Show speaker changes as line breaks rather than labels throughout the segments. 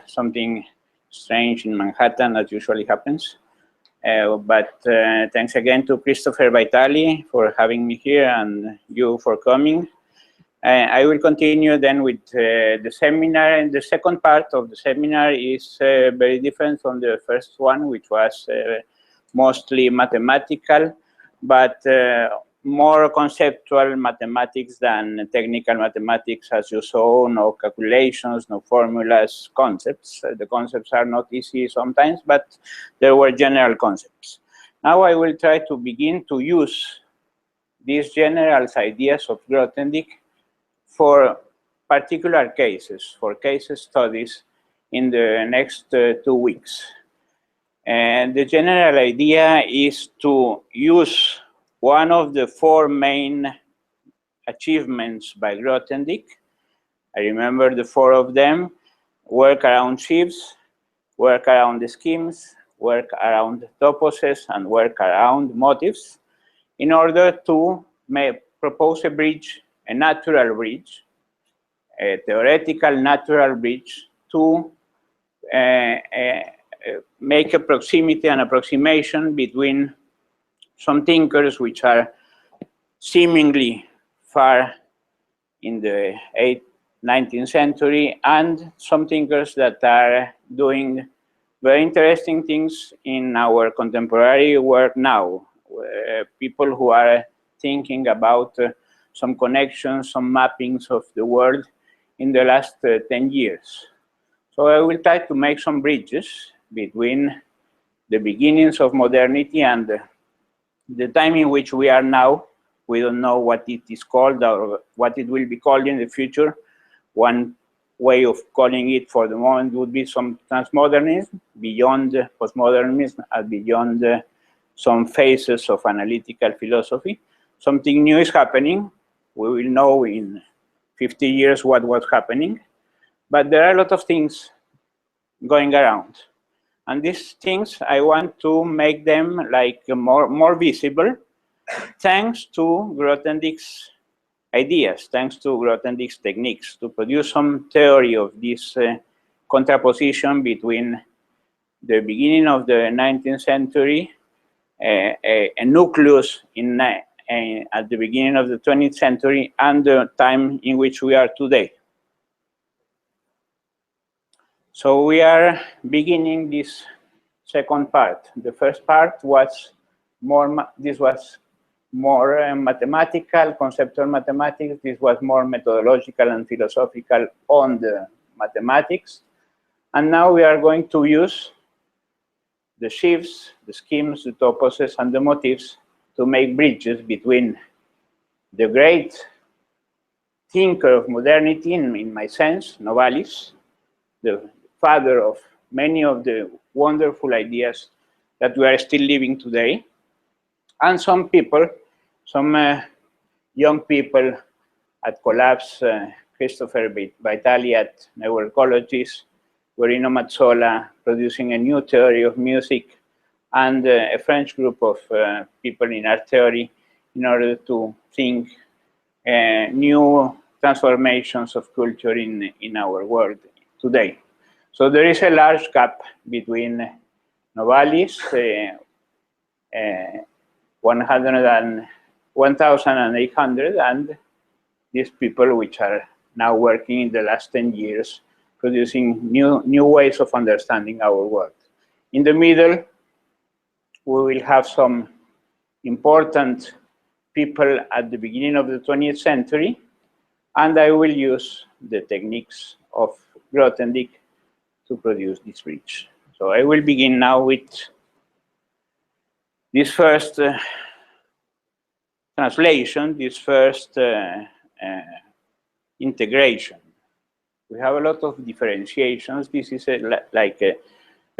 something strange in Manhattan, as usually happens. But thanks again to Christopher Vitali for having me here and you for coming. I will continue then with the seminar, and the second part of the seminar is very different from the first one, which was mostly mathematical, but more conceptual mathematics than technical mathematics, as you saw. No calculations, no formulas, concepts. The concepts are not easy sometimes, but there were general concepts. Now I will try to begin to use these general ideas of Grothendieck for particular cases, for case studies in the next 2 weeks. And the general idea is to use one of the 4 main achievements by Grothendieck. I remember the 4 of them: work around sheaves, work around the schemes, work around toposes, and work around motifs, in order to propose a bridge, a natural bridge, a theoretical natural bridge, to make a proximity and approximation between some thinkers which are seemingly far in the 19th century, and some thinkers that are doing very interesting things in our contemporary work now. People who are thinking about some connections, some mappings of the world in the last 10 years. So I will try to make some bridges between the beginnings of modernity and the time in which we are now. We don't know what it is called or what it will be called in the future. One way of calling it for the moment would be some transmodernism, beyond postmodernism, and beyond some phases of analytical philosophy. Something new is happening. We will know in 50 years what was happening. But there are a lot of things going around. And these things, I want to make them like more visible, thanks to Grothendieck's ideas, thanks to Grothendieck's techniques, to produce some theory of this contraposition between the beginning of the 19th century, a nucleus at the beginning of the 20th century, and the time in which we are today. So we are beginning this second part. The first part was more mathematical, conceptual mathematics. This was more methodological and philosophical on the mathematics. And now we are going to use the sheaves, the schemes, the toposes, and the motifs to make bridges between the great thinker of modernity, in my sense, Novalis, the father of many of the wonderful ideas that we are still living today, and some people, some young people at Collapse, Christopher Vitali at Neuroecologies, Guerino Mazzola producing a new theory of music, and a French group of people in art theory, in order to think new transformations of culture in our world today. So there is a large gap between Novalis, 1,800, and these people which are now working in the last 10 years, producing new ways of understanding our world. In the middle, we will have some important people at the beginning of the 20th century, and I will use the techniques of Grothendieck to produce this bridge. So I will begin now with this first translation, this first integration. We have a lot of differentiations. This is like a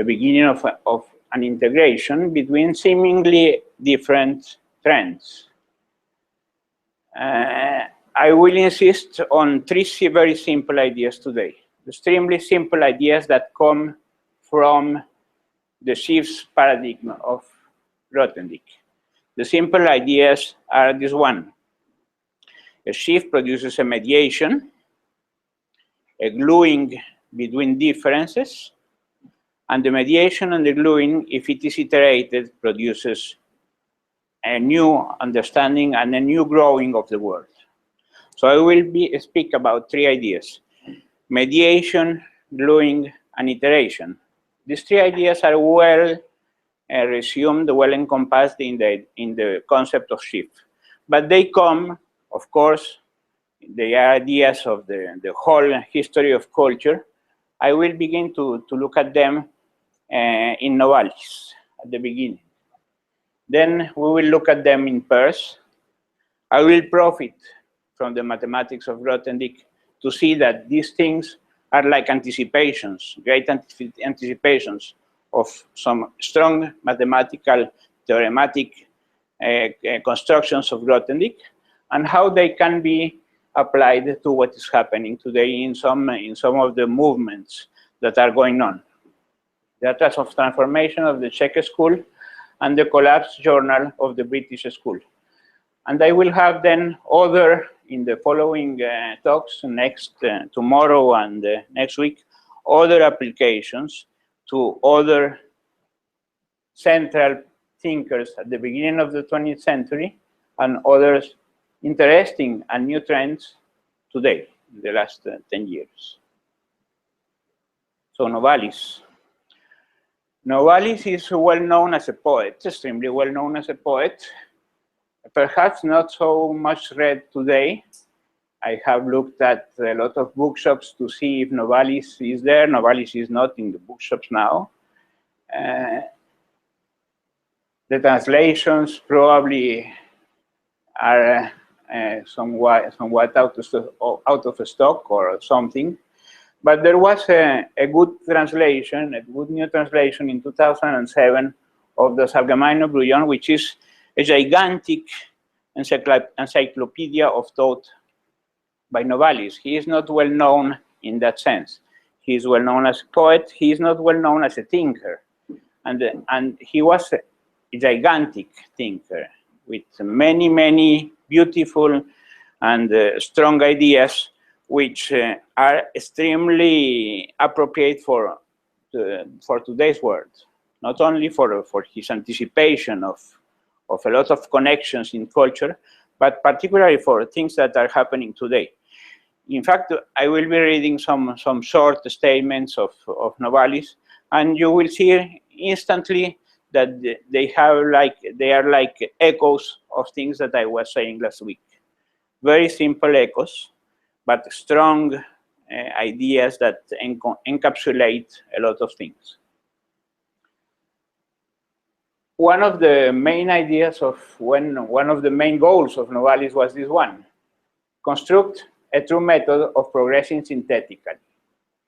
beginning of an integration between seemingly different trends. I will insist on 3 very simple ideas today. Extremely simple ideas that come from the sheaves paradigm of Grothendieck. The simple ideas are this one. A sheaf produces a mediation. A gluing between differences, and the mediation and the gluing, if it is iterated, produces a new understanding and a new growing of the world. So I will speak about three ideas: mediation, gluing, and iteration. These three ideas are well resumed, well encompassed in the concept of sheaf. But they come, of course, the ideas of the whole history of culture. I will begin to look at them in Novalis at the beginning. Then we will look at them in Peirce. I will profit from the mathematics of Grothendieck to see that these things are like anticipations, great anticipations of some strong mathematical, theorematic constructions of Grothendieck, and how they can be applied to what is happening today in some of the movements that are going on. The Atlas of Transformation of the Czech school and the Collapse Journal of the British school. And I will have then other, in the following talks, tomorrow and next week, other applications to other central thinkers at the beginning of the 20th century and others interesting and new trends today, in the last 10 years. So Novalis. Novalis is well known as a poet, extremely well known as a poet. Perhaps not so much read today. I have looked at a lot of bookshops to see if Novalis is there. Novalis is not in the bookshops now. The translations probably are somewhat out of stock or something. But there was a good translation, a good new translation in 2007 of the Allgemeine Brouillon, which is a gigantic encyclopedia of thought by Novalis. He is not well known in that sense. He is well known as a poet. He is not well known as a thinker. And he was a gigantic thinker with many, many beautiful and strong ideas, which are extremely appropriate for today's world. Not only for his anticipation of a lot of connections in culture, but particularly for things that are happening today. In fact, I will be reading some short statements of Novalis, and you will see instantly that they are like echoes of things that I was saying last week. Very simple echoes, but strong ideas that encapsulate a lot of things. One of the main ideas one of the main goals of Novalis was this one: construct a true method of progressing synthetically,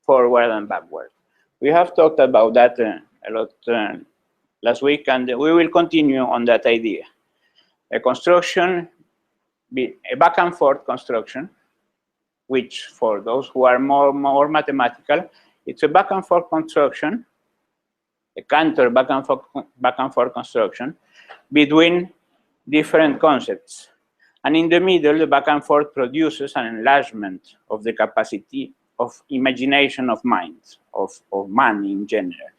forward and backward. We have talked about that a lot last week, and we will continue on that idea. A construction, a back and forth construction, which for those who are more mathematical, it's a back and forth construction, a Cantor back and forth construction between different concepts. And in the middle, the back and forth produces an enlargement of the capacity of imagination of mind, of man in general.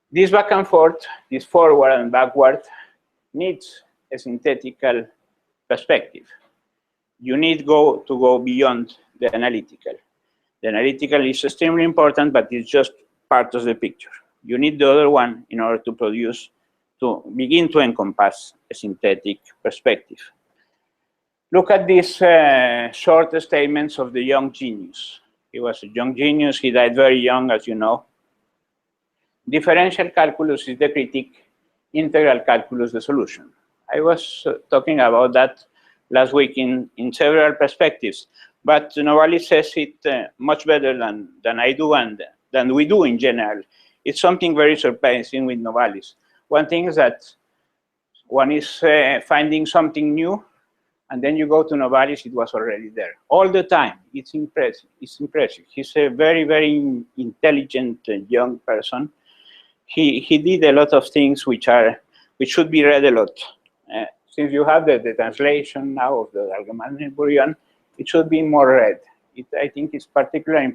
This back and forth, this forward and backward, needs a synthetical perspective. You need to go beyond the analytical. The analytical is extremely important, but it's just part of the picture. You need the other one in order to begin to encompass a synthetic perspective. Look at these short statements of the young genius. He was a young genius. He died very young, as you know. Differential calculus is the critique, integral calculus the solution. I was talking about that last week in several perspectives, but Novalis says it much better than I do and than we do in general. It's something very surprising with Novalis. One thing is that one is finding something new, and then you go to Novalis, it was already there. All the time, it's impressive. It's impressive. He's a very, very intelligent young person. He did a lot of things which should be read a lot. Since you have the translation now of the Allgemeine Brouillon, it should be more read. I think it's particularly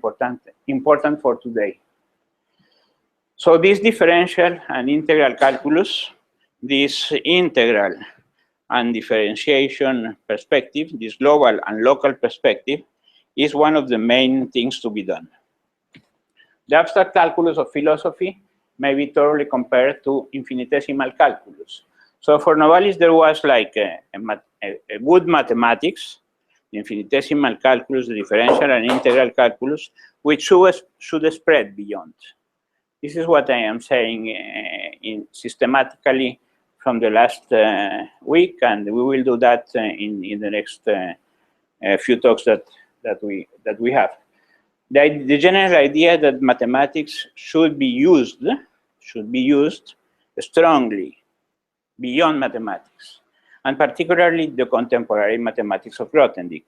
important for today. So this differential and integral calculus, this integral and differentiation perspective, this global and local perspective, is one of the main things to be done. The abstract calculus of philosophy may be thoroughly compared to infinitesimal calculus. So for Novalis, there was like a good mathematics, the infinitesimal calculus, the differential and integral calculus, which should spread beyond. This is what I am saying systematically from the last week, and we will do that in the next few talks that we have. The general idea that mathematics should be used strongly beyond mathematics, and particularly the contemporary mathematics of Grothendieck.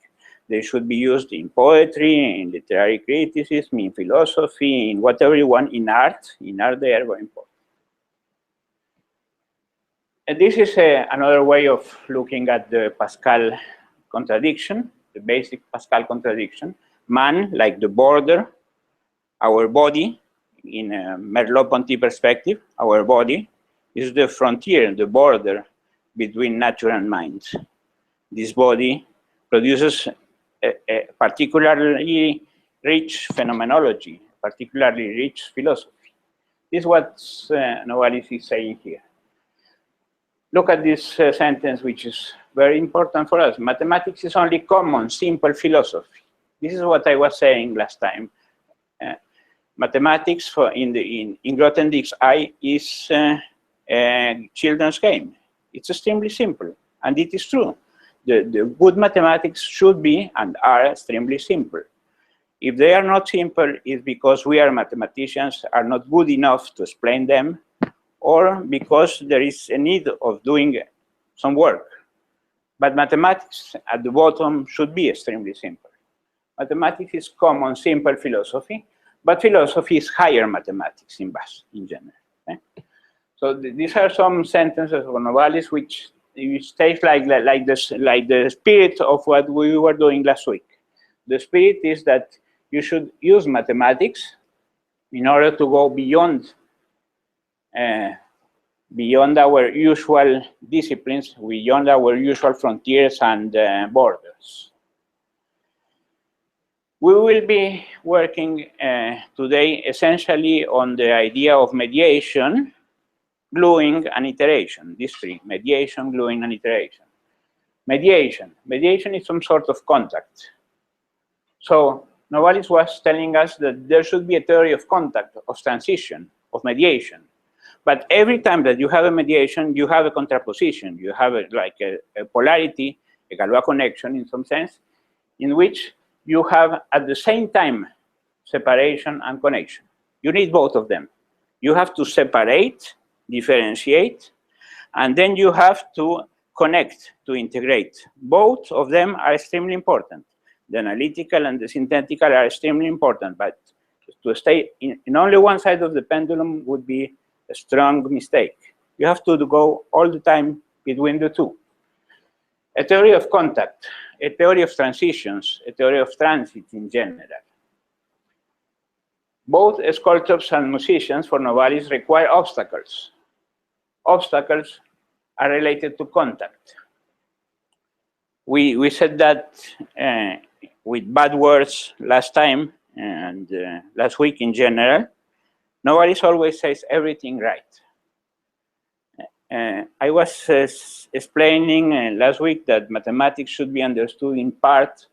They should be used in poetry, in literary criticism, in philosophy, in whatever you want, in art. In art, they are very important. And this is another way of looking at the Pascal contradiction, the basic Pascal contradiction. Man, like the border, our body, in a Merleau-Ponty perspective, our body is the frontier, the border between nature and mind. This body produces a particularly rich phenomenology, particularly rich philosophy. This is what Novalis is saying here. Look at this sentence, which is very important for us. Mathematics is only common, simple philosophy. This is what I was saying last time. Mathematics in Grothendieck's eye is a children's game. It's extremely simple, and it is true. The good mathematics should be and are extremely simple. If they are not simple, it's because we are mathematicians are not good enough to explain them, or because there is a need of doing some work. But mathematics at the bottom should be extremely simple. Mathematics is common, simple philosophy, but philosophy is higher mathematics in general. Okay? So these are some sentences of Novalis which states like the spirit of what we were doing last week. The spirit is that you should use mathematics in order to go beyond our usual disciplines, beyond our usual frontiers and borders. We will be working today essentially on the idea of mediation, gluing, and iteration. These three: mediation, gluing, and iteration. Mediation is some sort of contact. So Novalis was telling us that there should be a theory of contact, of transition, of mediation. But every time that you have a mediation, you have a contraposition. You have a polarity, a Galois connection in some sense, in which you have at the same time separation and connection. You need both of them. You have to separate, differentiate, and then you have to connect, to integrate. Both of them are extremely important. The analytical and the synthetical are extremely important, but to stay in only one side of the pendulum would be a strong mistake. You have to go all the time between the two. A theory of contact, a theory of transitions, a theory of transit in general. Both sculptors and musicians for Novalis require obstacles. Obstacles are related to contact. We said that with bad words last time and last week in general. Novalis always says everything right. I was explaining last week that mathematics should be understood in part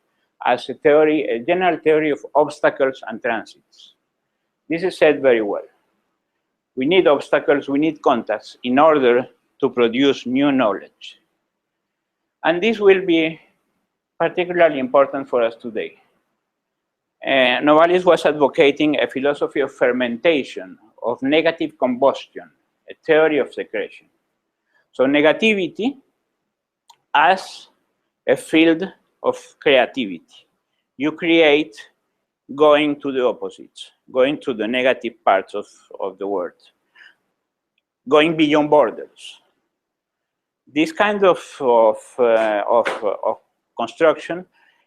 as a theory, a general theory of obstacles and transits. This is said very well. We need obstacles, we need contacts in order to produce new knowledge. And this will be particularly important for us today. Novalis was advocating a philosophy of fermentation, of negative combustion, a theory of secretion. So negativity as a field of creativity. You create going to the opposites, going to the negative parts of the world, going beyond borders. This kind of construction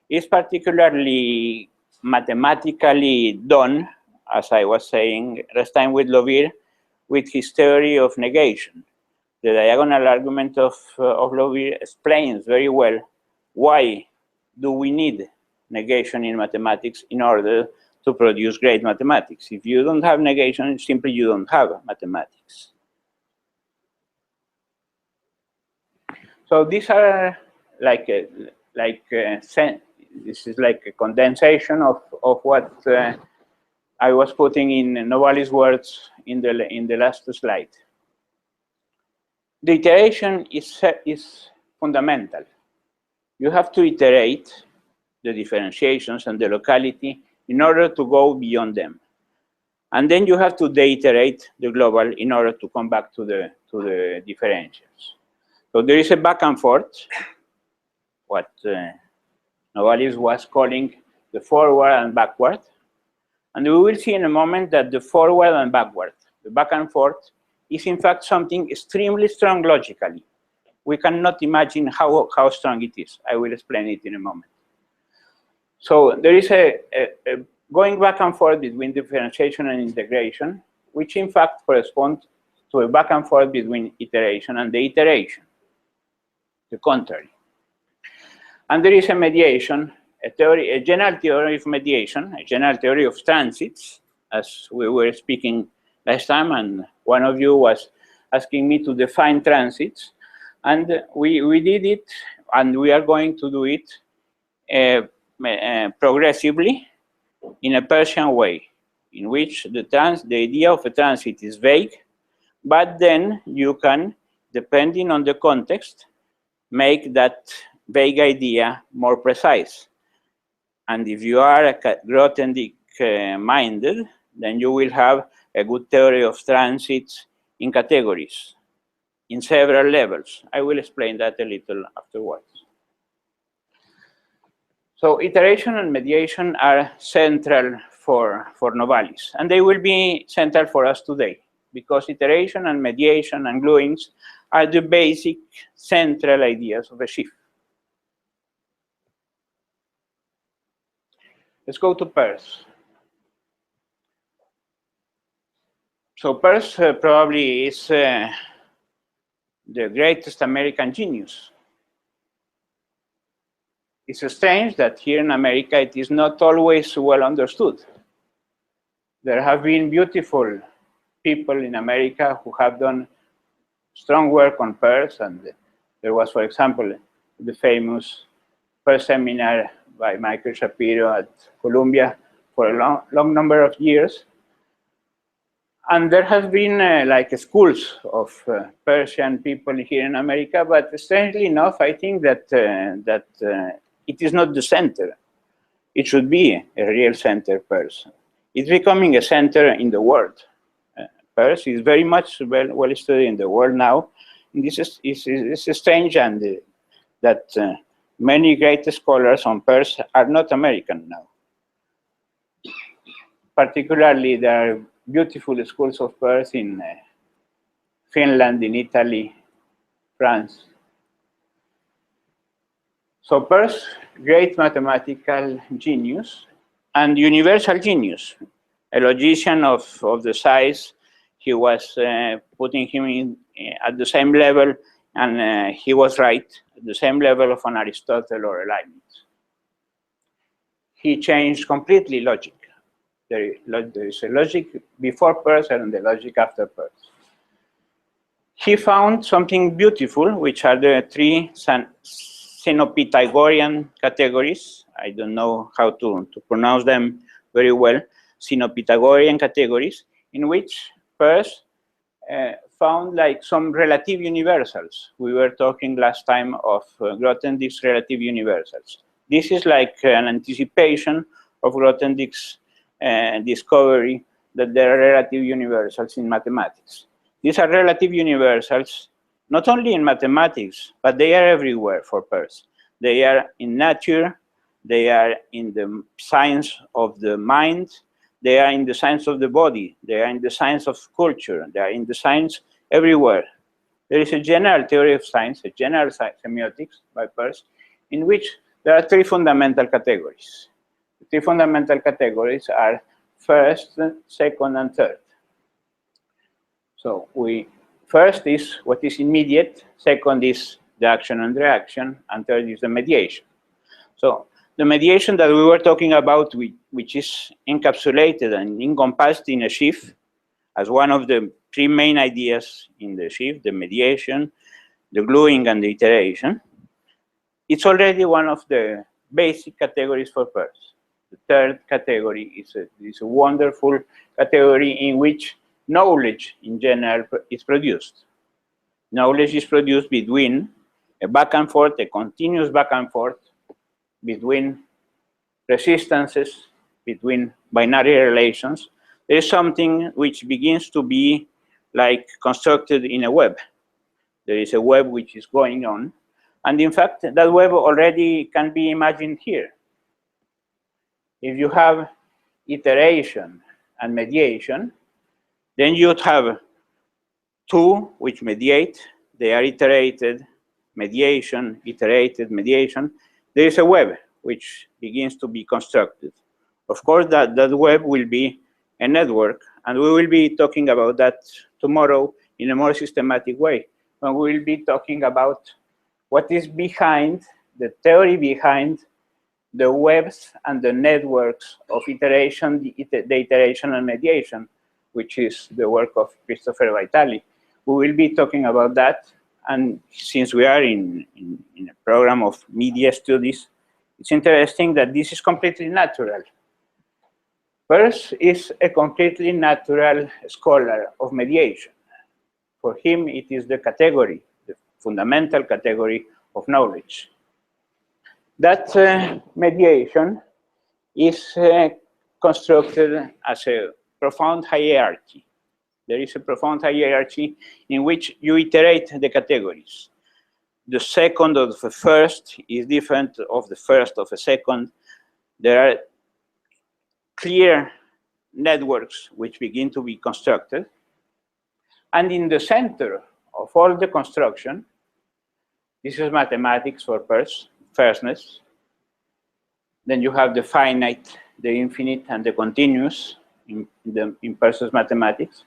is particularly mathematically done, as I was saying last time with Lovir, with his theory of negation. The diagonal argument of Lovir explains very well why do we need negation in mathematics in order to produce great mathematics. If you don't have negation, simply you don't have mathematics. So these are like this is like a condensation of what I was putting in Novalis' words in the last slide. The iteration is fundamental. You have to iterate the differentiations and the locality in order to go beyond them. And then you have to deiterate the global in order to come back to the differentials. So there is a back and forth, what Novalis was calling the forward and backward. And we will see in a moment that the forward and backward, the back and forth, is in fact something extremely strong logically. We cannot imagine how strong it is. I will explain it in a moment. So there is a going back and forth between differentiation and integration, which in fact corresponds to a back and forth between iteration and the iteration, the contrary. And there is a mediation, a general theory of mediation, a general theory of transits, as we were speaking last time, and one of you was asking me to define transits, and we did it, and we are going to do it progressively in a Peircean way, in which the idea of a transit is vague, but then you can, depending on the context, make that vague idea more precise. And if you are Grothendieck-minded, then you will have a good theory of transits in categories, in several levels. I will explain that a little afterwards. So iteration and mediation are central for Novalis, and they will be central for us today, because iteration and mediation and gluings are the basic central ideas of a sheaf. Let's go to Peirce. So Peirce probably is the greatest American genius. It's strange that here in America it is not always well understood. There have been beautiful people in America who have done strong work on Peirce, and there was, for example, the famous Peirce seminar by Michael Shapiro at Columbia for a long number of years. And there have been like schools of Peircean people here in America, but strangely enough, I think that it is not the center. It should be a real center, Peirce. It's becoming a center in the world. Peirce is very much well studied in the world now. And this is strange, and that many great scholars on Peirce are not American now. Particularly, there are beautiful schools of Peirce in Finland, in Italy, France. So Peirce, great mathematical genius and universal genius, a logician of the size. He was putting him at the same level, and he was right, at the same level of an Aristotle or a Leibniz. He changed completely logic. There is a logic before Peirce and the logic after Peirce. He found something beautiful, which are the three Sinopythagorean categories. I don't know how to pronounce them very well. Sinopythagorean categories, in which Peirce found like some relative universals. We were talking last time of Grothendieck's relative universals. This is like an anticipation of Grothendieck's discovery that there are relative universals in mathematics. These are relative universals not only in mathematics, but they are everywhere for Peirce. They are in nature, they are in the science of the mind, they are in the science of the body, they are in the science of culture, they are in the science everywhere. There is a general theory of science, a general semiotics by Peirce, in which there are three fundamental categories. three fundamental categories are first, second, and third. So first is what is immediate, second is the action and reaction, and third is the mediation. So the mediation that we were talking about, which is encapsulated and encompassed in a sheaf as one of the three main ideas in the sheaf, the mediation, the gluing, and the iteration, it's already one of the basic categories for Peirce. The third category is a wonderful category in which knowledge in general is produced. Knowledge is produced between a back and forth, a continuous back and forth between resistances, between binary relations. There is something which begins to be like constructed in a web. There is a web which is going on. And in fact, that web already can be imagined here. If you have iteration and mediation, then you'd have two which mediate. They are iterated, mediation, iterated, mediation. There is a web which begins to be constructed. Of course, that web will be a network, and we will be talking about that tomorrow in a more systematic way. And we will be talking about what is behind, the theory behind the webs and the networks of iteration, the iteration and mediation, which is the work of Christopher Vitali. We will be talking about that, and since we are in a program of media studies, it's interesting that this is completely natural. Peirce is a completely natural scholar of mediation. For him, it is the category, the fundamental category of knowledge. That mediation is constructed as a profound hierarchy. There is a profound hierarchy in which you iterate the categories. The second of the first is different of the first of a second. There are clear networks which begin to be constructed. And in the center of all the construction, this is mathematics for Peirce, firstness. Then you have the finite, the infinite, and the continuous in Peirce's mathematics.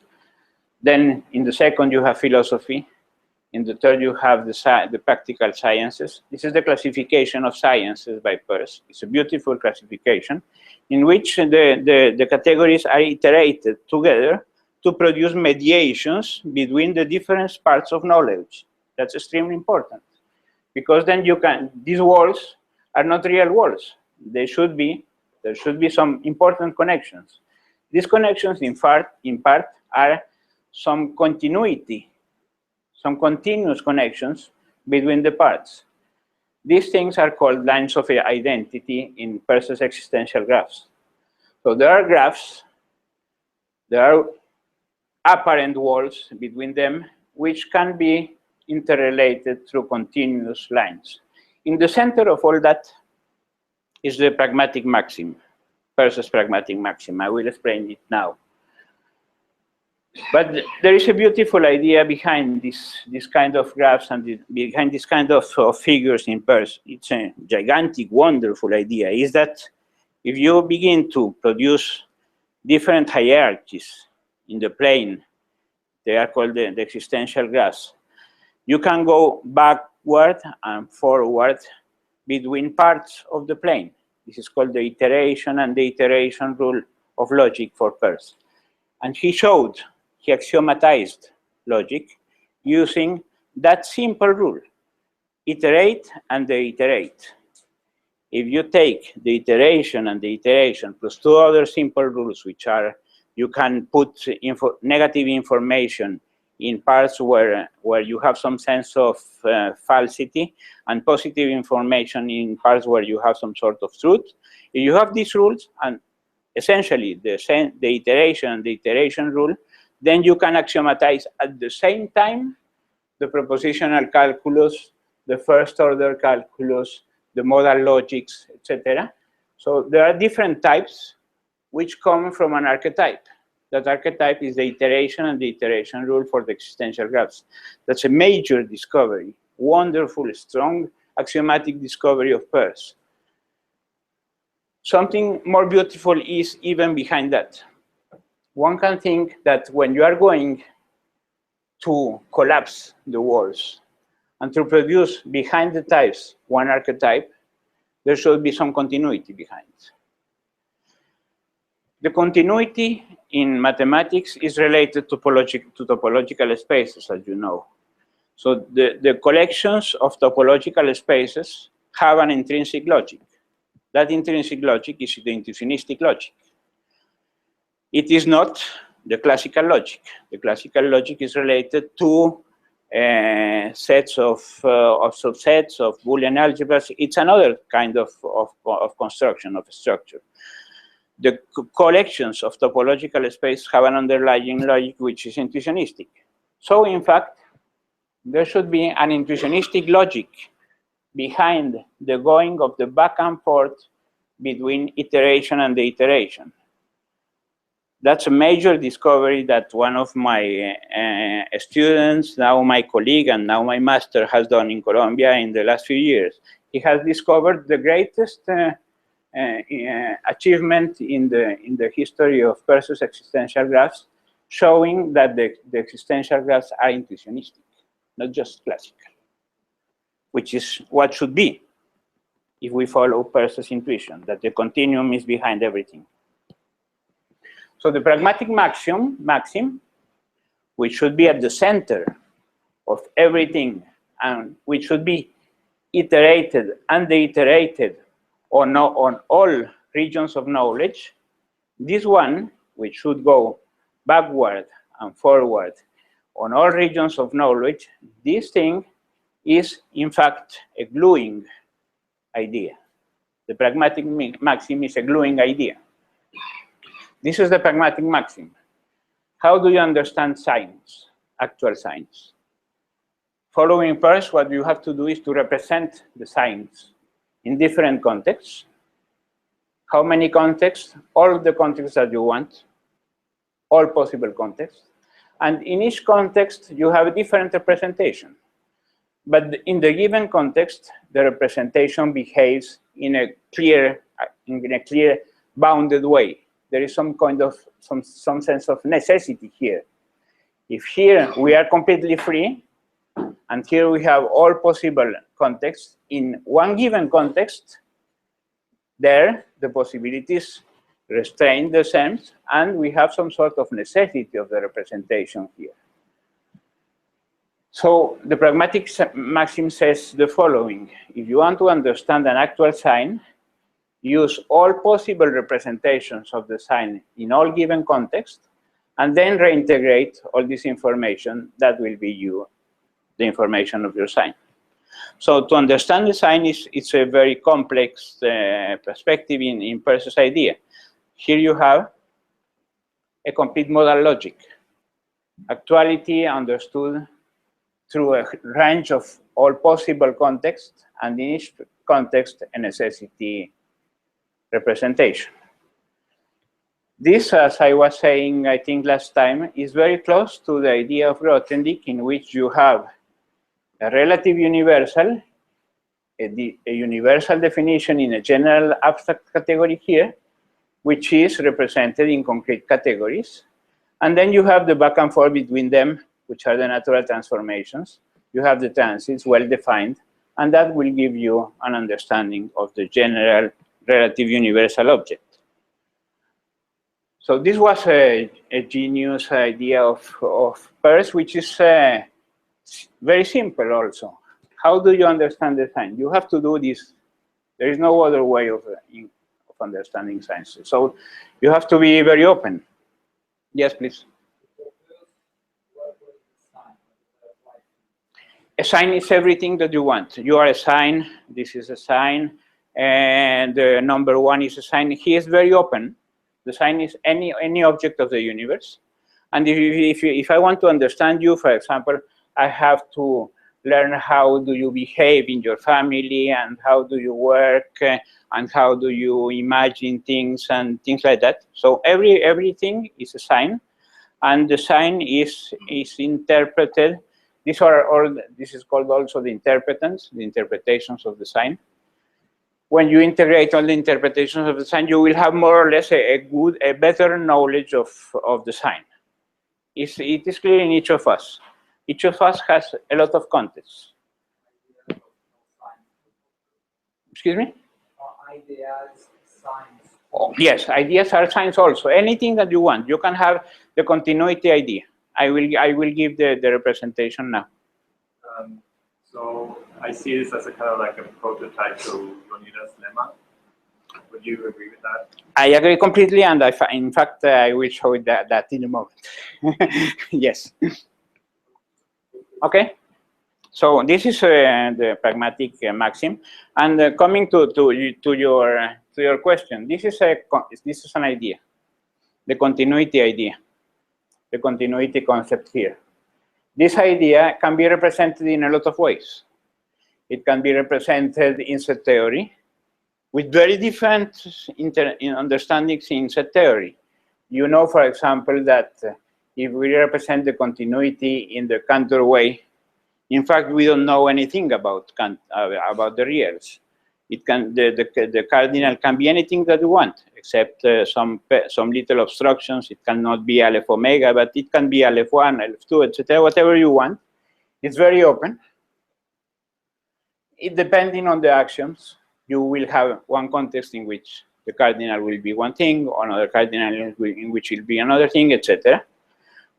Then in the second, you have philosophy. In the third, you have the practical sciences. This is the classification of sciences by Peirce. It's a beautiful classification in which the categories are iterated together to produce mediations between the different parts of knowledge. That's extremely important, because then these walls are not real walls. There should be some important connections. These connections, in part, are some continuity, some continuous connections between the parts. These things are called lines of identity in Peirce's existential graphs. So there are graphs, there are apparent walls between them, which can be interrelated through continuous lines. In the center of all that is the pragmatic maxim, Peirce's pragmatic maxim. I will explain it now. But there is a beautiful idea behind this kind of graphs and behind this kind of figures in Peirce. It's a gigantic, wonderful idea, is that if you begin to produce different hierarchies in the plane, they are called the existential graphs, you can go backward and forward between parts of the plane. This is called the iteration and the iteration rule of logic for Peirce. And he axiomatized logic using that simple rule, iterate and iterate. If you take the iteration and the iteration plus two other simple rules, which are you can put negative information in parts where you have some sense of falsity, and positive information in parts where you have some sort of truth. If you have these rules, and essentially the iteration and the iteration rule, then you can axiomatize at the same time the propositional calculus, the first order calculus, the modal logics, etc. So there are different types which come from an archetype. That archetype is the iteration and the iteration rule for the existential graphs. That's a major discovery, wonderful, strong axiomatic discovery of Peirce. Something more beautiful is even behind that. One can think that when you are going to collapse the walls and to produce behind the types one archetype, there should be some continuity behind. The continuity in mathematics is related to topological spaces, as you know. So the collections of topological spaces have an intrinsic logic. That intrinsic logic is the intuitionistic logic. It is not the classical logic. The classical logic is related to sets of subsets, of Boolean algebras. It's another kind of construction, of structure. The collections of topological space have an underlying logic which is intuitionistic. So in fact, there should be an intuitionistic logic behind the going of the back and forth between iteration and the iteration. That's a major discovery that one of my students, now my colleague and now my master, has done in Colombia in the last few years. He has discovered the greatest achievement in the history of Peirce's existential graphs, showing that the existential graphs are intuitionistic, not just classical, which is what should be if we follow Peirce's intuition, that the continuum is behind everything. So the pragmatic maxim, which should be at the center of everything and which should be iterated and reiterated on all regions of knowledge, this one, which should go backward and forward on all regions of knowledge, this thing is in fact a gluing idea. The pragmatic maxim is a gluing idea. This is the pragmatic maxim. How do you understand science, actual science? Following Peirce, what you have to do is to represent the science in different contexts. How many contexts? All the contexts that you want, all possible contexts. And in each context, you have a different representation. But in the given context, the representation behaves in a clear, bounded way. There is some kind of, some sense of necessity here. If here we are completely free, and here we have all possible contexts, in one given context, there the possibilities restrain the sense, and we have some sort of necessity of the representation here. So the pragmatic maxim says the following: if you want to understand an actual sign, use all possible representations of the sign in all given contexts, and then reintegrate all this information that will be the information of your sign. So to understand the sign, it's a very complex perspective in Peirce's idea. Here you have a complete modal logic. Actuality understood through a range of all possible contexts, and in each context, a necessity representation. This, as I was saying, I think last time, is very close to the idea of Grothendieck, in which you have a relative universal, a universal definition in a general abstract category here, which is represented in concrete categories. And then you have the back and forth between them, which are the natural transformations. You have the transits well defined, and that will give you an understanding of the general relative universal object. So this was a genius idea of Peirce, which is very simple also. How do you understand the sign? You have to do this. There is no other way of understanding science. So you have to be very open. Yes, please. A sign is everything that you want. You are a sign, this is a sign, and number one is a sign. He is very open. The sign is any object of the universe. And if I want to understand you, for example, I have to learn how do you behave in your family, and how do you work, and how do you imagine things, and things like that. So everything is a sign, and the sign is interpreted. This is called also the interpretants, the interpretations of the sign. when you integrate all the interpretations of the sign, you will have more or less a better knowledge of the sign. It is clear in each of us. Each of us has a lot of context. Excuse me?
Ideas, signs.
Oh, yes, ideas are signs also. Anything that you want. You can have the continuity idea. I will give the representation now.
So I see this as a kind of like a prototype to Leonidas' lemma. Would you agree with that?
I agree completely, and in fact, I will show that in a moment. Yes. Okay. So this is the pragmatic maxim, and coming to your question, this is an idea, the continuity idea, the continuity concept here. This idea can be represented in a lot of ways. It can be represented in set theory, with very different understandings in set theory. You know, for example, that if we represent the continuity in the Cantor way, in fact, we don't know anything about the reals. It can the cardinal can be anything that you want, except some little obstructions. It cannot be Aleph omega, but it can be Aleph 1, Aleph 2, etc. Whatever you want. It's very open. Depending on the actions, you will have one context in which the cardinal will be one thing, another cardinal in which it will be another thing, etc.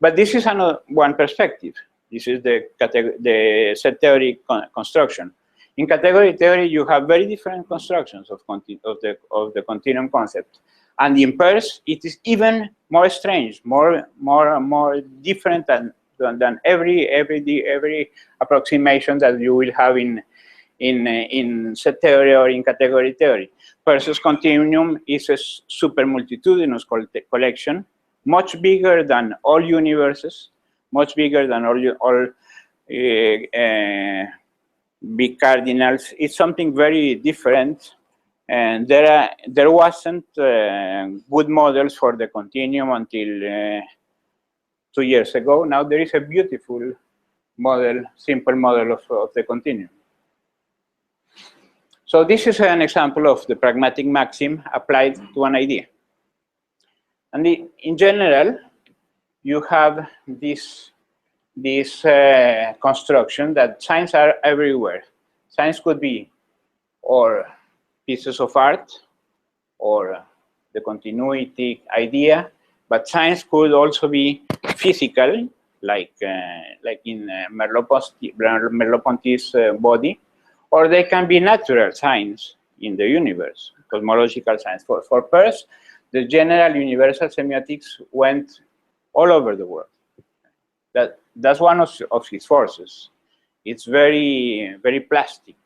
But this is one perspective. This is the set theory construction. In category theory, you have very different constructions of the continuum concept, and in Peirce, it is even more strange, more different than every approximation that you will have in set theory or in category theory. Peirce's continuum is a super multitudinous collection, much bigger than all universes, much bigger than all big cardinals. It's something very different, and there wasn't good models for the continuum until 2 years ago. Now there is a beautiful model, simple model of the continuum. So this is an example of the pragmatic maxim applied to an idea. And in general, you have this construction that signs are everywhere. Signs could be or pieces of art or the continuity idea, but signs could also be physical, like in Merleau-Ponty's body, or they can be natural signs in the universe, cosmological signs. For Peirce, the general universal semiotics went all over the world. That's one of his forces. It's very, very plastic.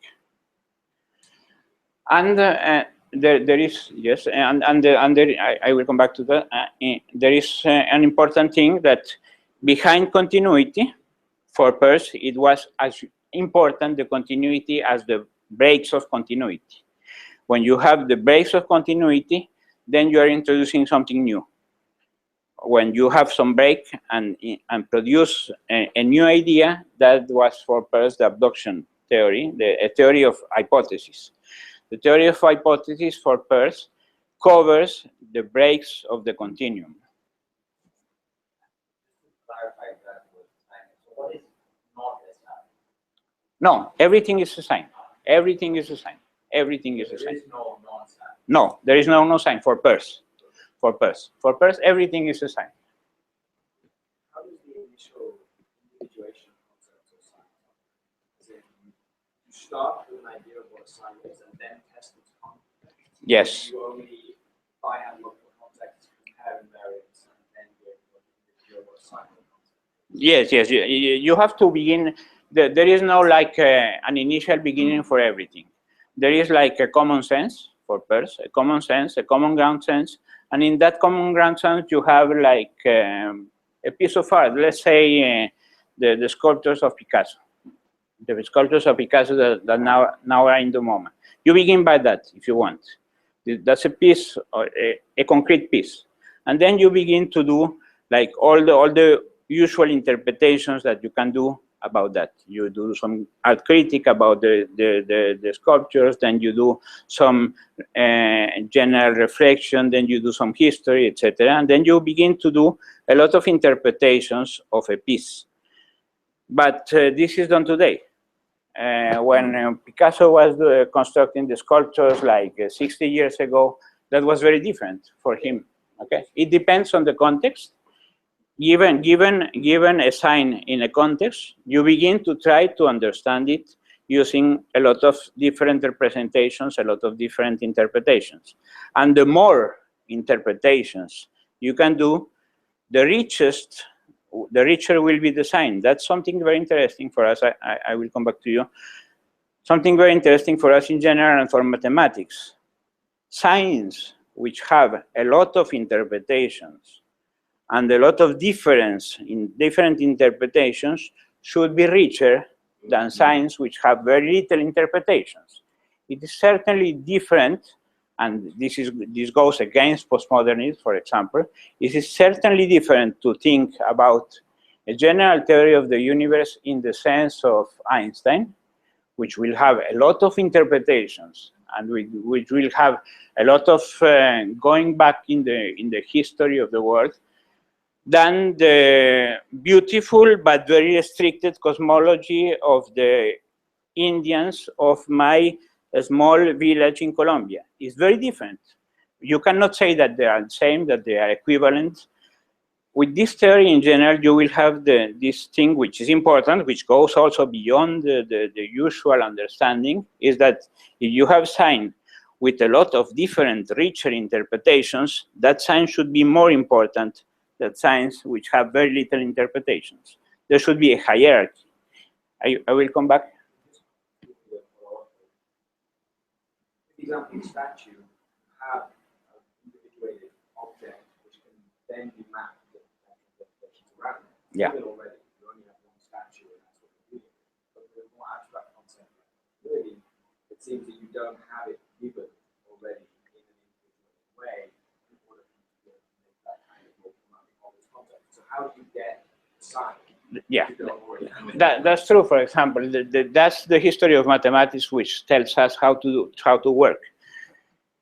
And there is, yes, I will come back to that. There is an important thing that behind continuity, for Peirce, it was as important the continuity as the breaks of continuity. When you have the breaks of continuity, then you are introducing something new. When you have some break and produce a new idea, that was for Peirce the abduction theory, a theory of hypothesis. The theory of hypothesis for Peirce covers the breaks of the continuum.
Clarify that with sign. So what is not a sign?
No, everything is a sign. Everything is a sign. Everything is a sign.
There is no non-sign.
No, there is no sign for Peirce. For Peirce, everything is a sign.
How does the initial individuation concept of sign? Is it you start with an idea of what a sign is and then test its context?
Yes.
You only by hand look for context, compare invariants, and then you individuate what a sign is.
Yes. You have to begin. There is no like an initial beginning for everything. There is like a common sense for Peirce, a common sense, a common ground sense. And in that common ground sense, you have like a piece of art. Let's say the sculptures of Picasso. The sculptures of Picasso that now are in the moment. You begin by that if you want. That's a piece, or a concrete piece. And then you begin to do like all the usual interpretations that you can do about that. You do some art critic about the sculptures, then you do some general reflection, then you do some history, etc. And then you begin to do a lot of interpretations of a piece. But this is done today. When Picasso was constructing the sculptures like 60 years ago, that was very different for him. Okay, it depends on the context. Given a sign in a context, you begin to try to understand it using a lot of different representations, a lot of different interpretations. And the more interpretations you can do, the richer will be the sign. That's something very interesting for us. I will come back to you. Something very interesting for us in general and for mathematics. Signs which have a lot of interpretations and a lot of difference in different interpretations should be richer than signs which have very little interpretations. It is certainly different, and this goes against postmodernism, for example. It is certainly different to think about a general theory of the universe in the sense of Einstein, which will have a lot of interpretations and which will have a lot of going back in the history of the world, than the beautiful but very restricted cosmology of the Indians of my small village in Colombia. It's very different. You cannot say that they are the same, that they are equivalent. With this theory in general, you will have this thing which is important, which goes also beyond the usual understanding, is that if you have sign with a lot of different, richer interpretations, that sign should be more important than signs which have very little interpretations. There should be a hierarchy. I will come back.
For example, statue have an individuated object which can then be mapped around.
Yeah.
Already, you only have one statue and that's what you're doing. But the more abstract concept, really, it seems that you don't have it given already in an individual way in order for you to make that kind of more obvious concept. So how do you get the sign?
Yeah, that's true. For example, that's the history of mathematics, which tells us how to work.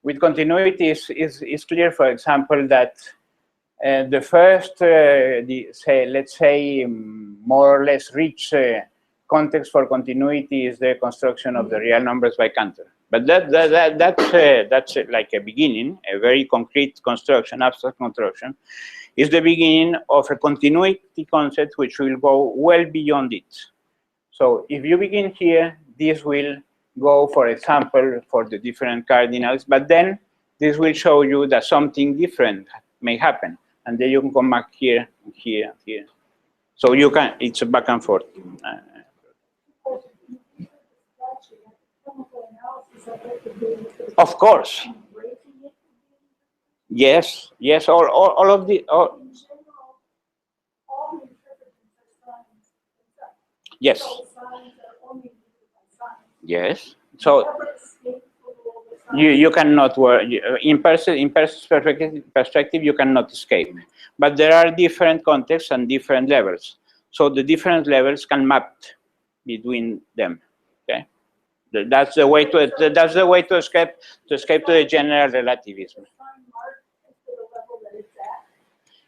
With continuity, is clear. For example, that the first, let's say, more or less rich context for continuity is the construction of the real numbers by Cantor. But that's like a beginning, a very concrete construction, abstract construction. Is the beginning of a continuity concept which will go well beyond it. So if you begin here, this will go, for example, for the different cardinals, but then this will show you that something different may happen. And then you can come back here, here, here. So you can, it's a back and forth. Of course. Yes, yes, all of the, yes, yes. So you cannot work in Peirce's perspective. You cannot escape, but there are different contexts and different levels. So the different levels can map between them. Okay, that's the way to escape to the general relativism.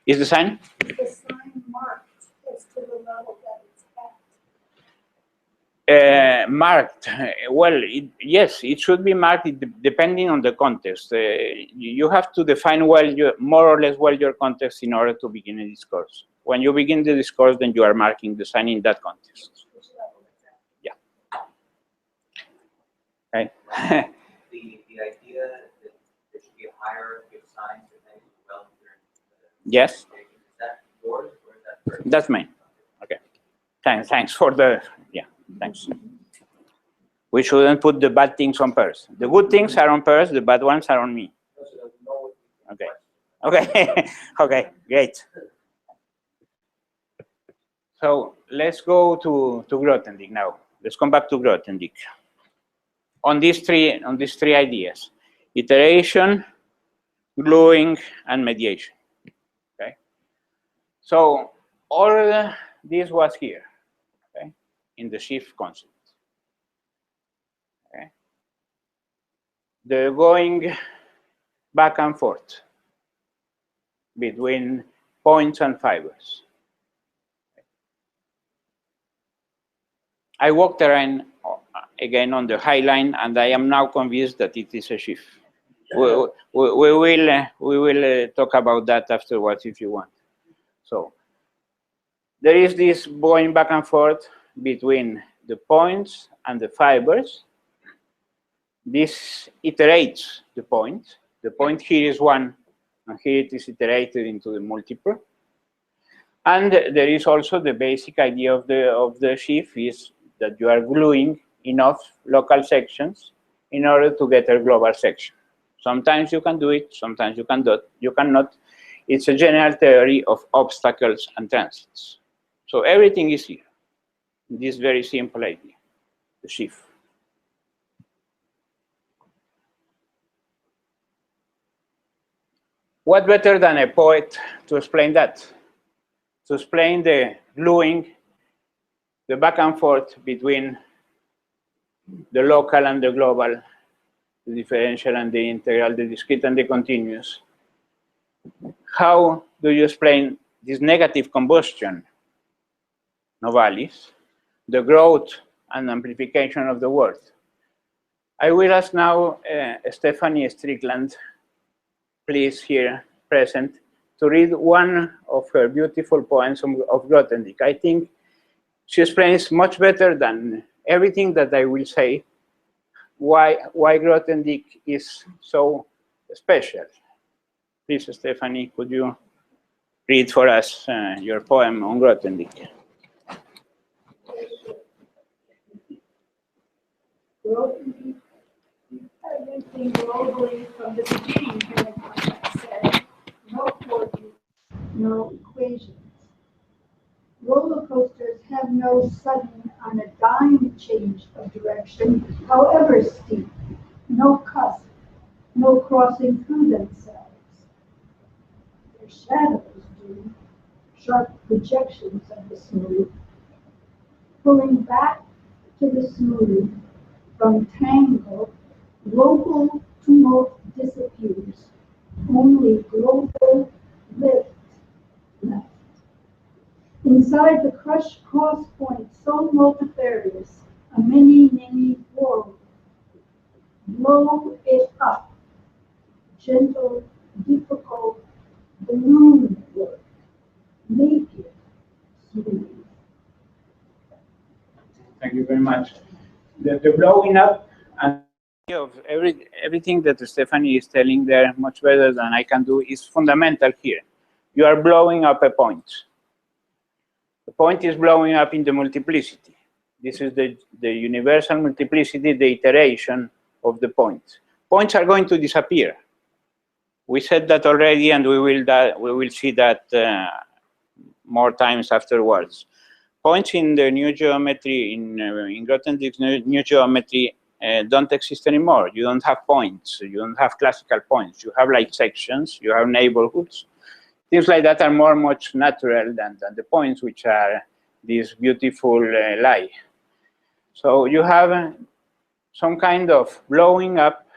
Is the sign?
The sign marked as to the level that it's at.
Marked. Well, yes, it should be marked depending on the context. You have to define well, more or less well, your context in order to begin a discourse. When you begin the discourse, then you are marking the sign in that context. Yeah. Okay.
the idea that there should be a hierarchy of signs depending on the relevant.
Yes.
Is that yours or is that Peirce?
That's mine. Okay. Thanks for the, yeah, thanks. We shouldn't put the bad things on Peirce. The good things are on Peirce, the bad ones are on me. Okay. Okay. Okay, great. So let's go to Grothendieck now. Let's come back to Grothendieck. On these three ideas: iteration, gluing, and mediation. Okay. So all this was here. Okay. in the sheaf concept. Okay. The going back and forth between points and fibers. I walked around again on the high line, and I am now convinced that it is a sheaf. We will talk about that afterwards if you want. So there is this going back and forth between the points and the fibers. This iterates the point. The point here is one, and here it is iterated into the multiple. And there is also the basic idea of the sheaf is that you are gluing enough local sections in order to get a global section. Sometimes you can do it, sometimes you cannot. It's a general theory of obstacles and transits. So everything is here. This very simple idea, the sheaf. What better than a poet to explain that? To explain the gluing, the back and forth between the local and the global, the differential and the integral, the discrete and the continuous. How do you explain this negative combustion, Novalis, the growth and amplification of the word? I will ask now Stephanie Strickland, please here present, to read one of her beautiful poems of Grothendieck. I think she explains much better than everything that I will say why Grothendieck is so special. Please, Stephanie, could you read for us your poem on Grothendieck?
Grothendieck, everything globally from the beginning, like I said, no forces, no equations. Roller coasters have no sudden on a dime change of direction, however steep, no cusp, no crossing through themselves. Their shadows do, sharp projections of the smooth, pulling back to the smooth from tangle, local tumult disappears, only global lift left. Inside the crushed cross point, so multifarious, a many world. Blow it up, gentle, difficult, balloon work, make it smooth.
Thank you very much. The blowing up and of everything that Stephanie is telling there much better than I can do is fundamental here. You are blowing up a point. The point is blowing up in the multiplicity. This is the universal multiplicity, the iteration of the point. Points are going to disappear. We said that already, and we will see that more times afterwards. Points in the new geometry, in Grothendieck's new geometry, don't exist anymore. You don't have points. You don't have classical points. You have like sections. You have neighborhoods. Things like that are much natural than the points, which are this beautiful lie. So you have some kind of blowing up,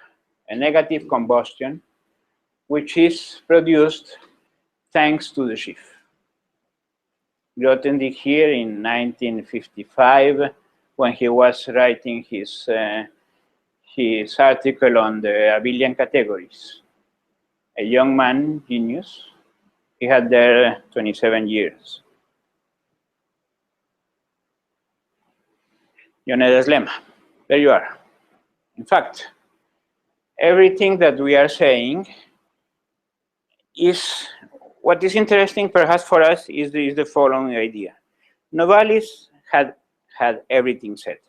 a negative combustion, which is produced thanks to the sheaf. Grothendieck here in 1955, when he was writing his article on the abelian categories. A young man, genius. He had there 27 years. Dionedes lemma. There you are. In fact, everything that we are saying is, what is interesting perhaps for us is the following idea. Novalis had everything said.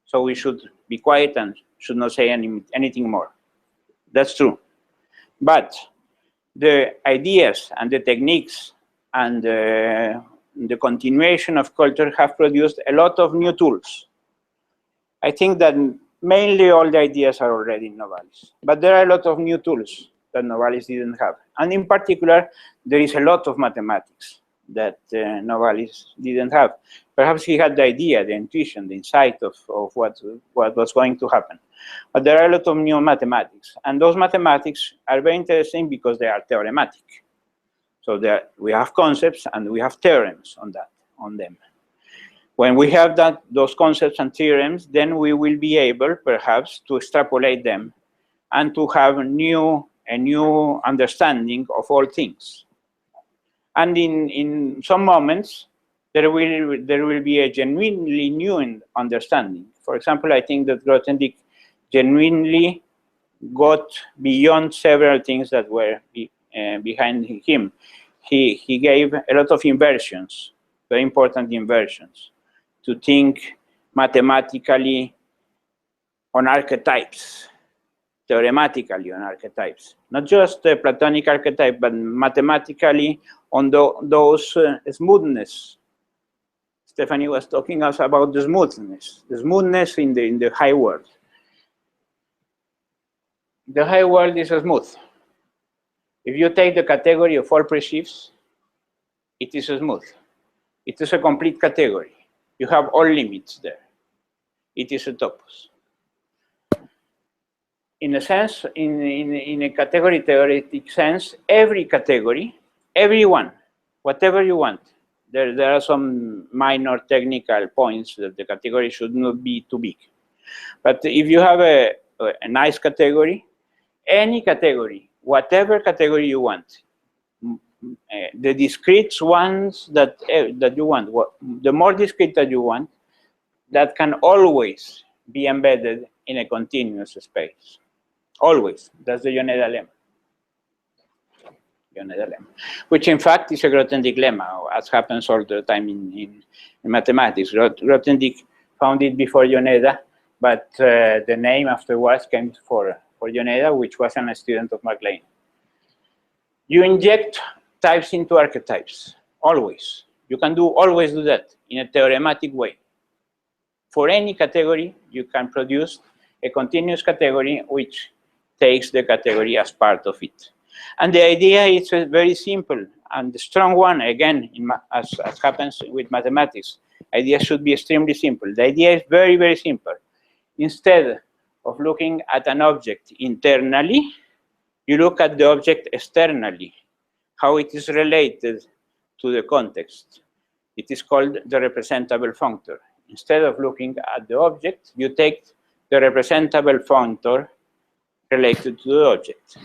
So we should be quiet and should not say anything more. That's true. But the ideas and the techniques and the continuation of culture have produced a lot of new tools. I think that mainly all the ideas are already in Novalis, but there are a lot of new tools that Novalis didn't have. And in particular, there is a lot of mathematics that Novalis didn't have. Perhaps he had the idea, the intuition, the insight of what was going to happen. But there are a lot of new mathematics, and those mathematics are very interesting because they are theorematic. So we have concepts and we have theorems on them. When we have those concepts and theorems, then we will be able, perhaps, to extrapolate them and to have a new understanding of all things. And in some moments, there will be a genuinely new understanding. For example, I think that Grothendieck genuinely got beyond several things that were behind him. He gave a lot of inversions, very important inversions, to think mathematically on archetypes, theorematically on archetypes. Not just the Platonic archetype, but mathematically on those smoothness. Stephanie was talking us about the smoothness in the high world. The high world is smooth. If you take the category of all presheaves, it is smooth. It is a complete category. You have all limits there. It is a topos. In a sense, in a category theoretic sense, every category, everyone, whatever you want, there are some minor technical points that the category should not be too big. But if you have a nice category, any category, whatever category you want, the discrete ones that you want, the more discrete that you want, that can always be embedded in a continuous space. Always. That's the Yoneda lemma. Which in fact is a Grothendieck lemma, as happens all the time in mathematics. Grothendieck found it before Yoneda, but the name afterwards came for Yoneda, which was a student of Mark Lane. You inject types into archetypes, always. You can always do that in a theorematic way. For any category, you can produce a continuous category which takes the category as part of it. And the idea is very simple and the strong one, again, as happens with mathematics. Idea should be extremely simple. The idea is very, very simple. Instead of looking at an object internally, you look at the object externally, how it is related to the context. It is called the representable functor. Instead of looking at the object, you take the representable functor related to the object.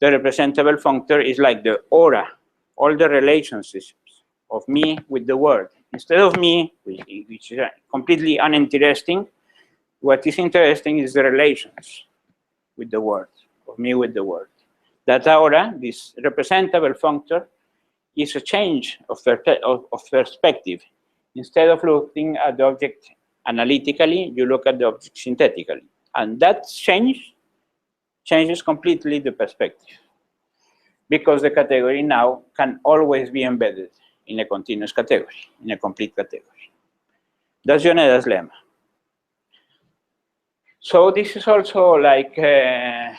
The representable functor is like the aura, all the relationships of me with the world. Instead of me, which is completely uninteresting, what is interesting is the relations with the world, of me with the world. That aura, this representable functor, is a change of perspective. Instead of looking at the object analytically, you look at the object synthetically. And that changes completely the perspective, because the category now can always be embedded in a continuous category, in a complete category. That's Yoneda's lemma. So this is also like a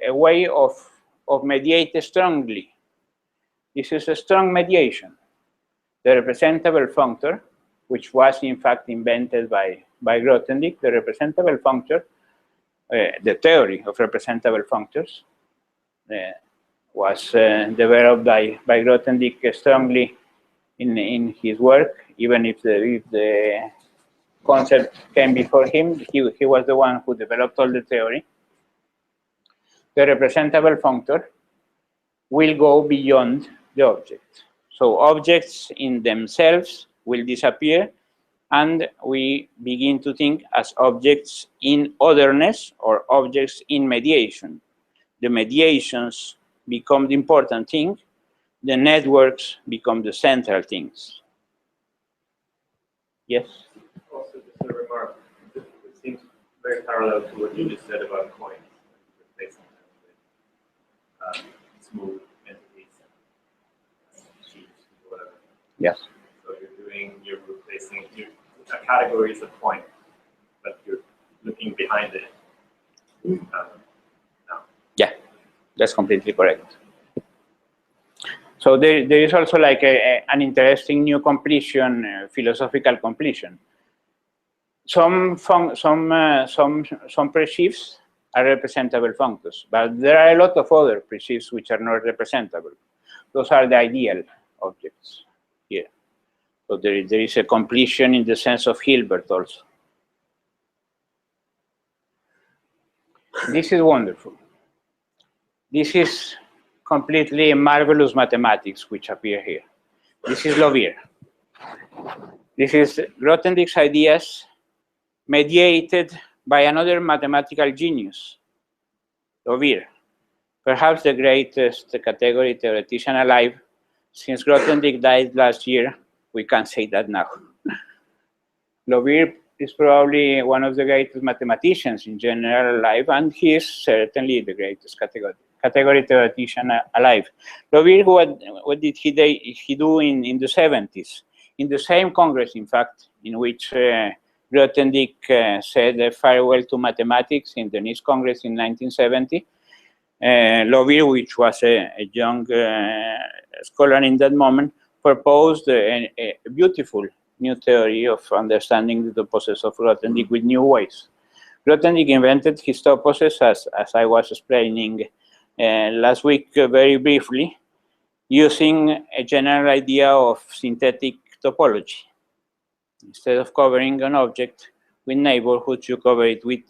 way of mediate strongly. This is a strong mediation. The representable functor, which was in fact invented by Grothendieck, the representable functor, the theory of representable functors, was developed by Grothendieck strongly in his work, even if the concept came before him. He was the one who developed all the theory. The representable functor will go beyond the object. So objects in themselves will disappear, and we begin to think as objects in otherness or objects in mediation. The mediations become the important thing. The networks become the central things. Yes?
Also, just a remark. It seems very parallel to what you just said about coins, replacing them with smooth entities, sheaves, whatever.
Yes.
So you're replacing a category is a point, but you're looking behind it.
Yeah, that's completely correct. So there is also like an interesting new completion, philosophical completion. Some presheaves are representable functors, but there are a lot of other presheaves which are not representable. Those are the ideal objects here. So there is a completion in the sense of Hilbert also. This is wonderful. This is completely marvelous mathematics which appear here. This is Lovier. This is Grothendieck's ideas mediated by another mathematical genius, Lovier, perhaps the greatest category theoretician alive. Since Grothendieck died last year, we can't say that now. Lovier is probably one of the greatest mathematicians in general alive, and he is certainly the greatest category theoretician alive. Lovier, what did he do in the 70s? In the same Congress, in fact, in which Grothendieck said farewell to mathematics in the Nice Congress in 1970, Lovier, which was a young scholar in that moment, proposed a beautiful new theory of understanding the toposes of Grothendieck with new ways. Grothendieck invented his toposes, as I was explaining last week very briefly, using a general idea of synthetic topology. Instead of covering an object with neighborhoods, you cover it with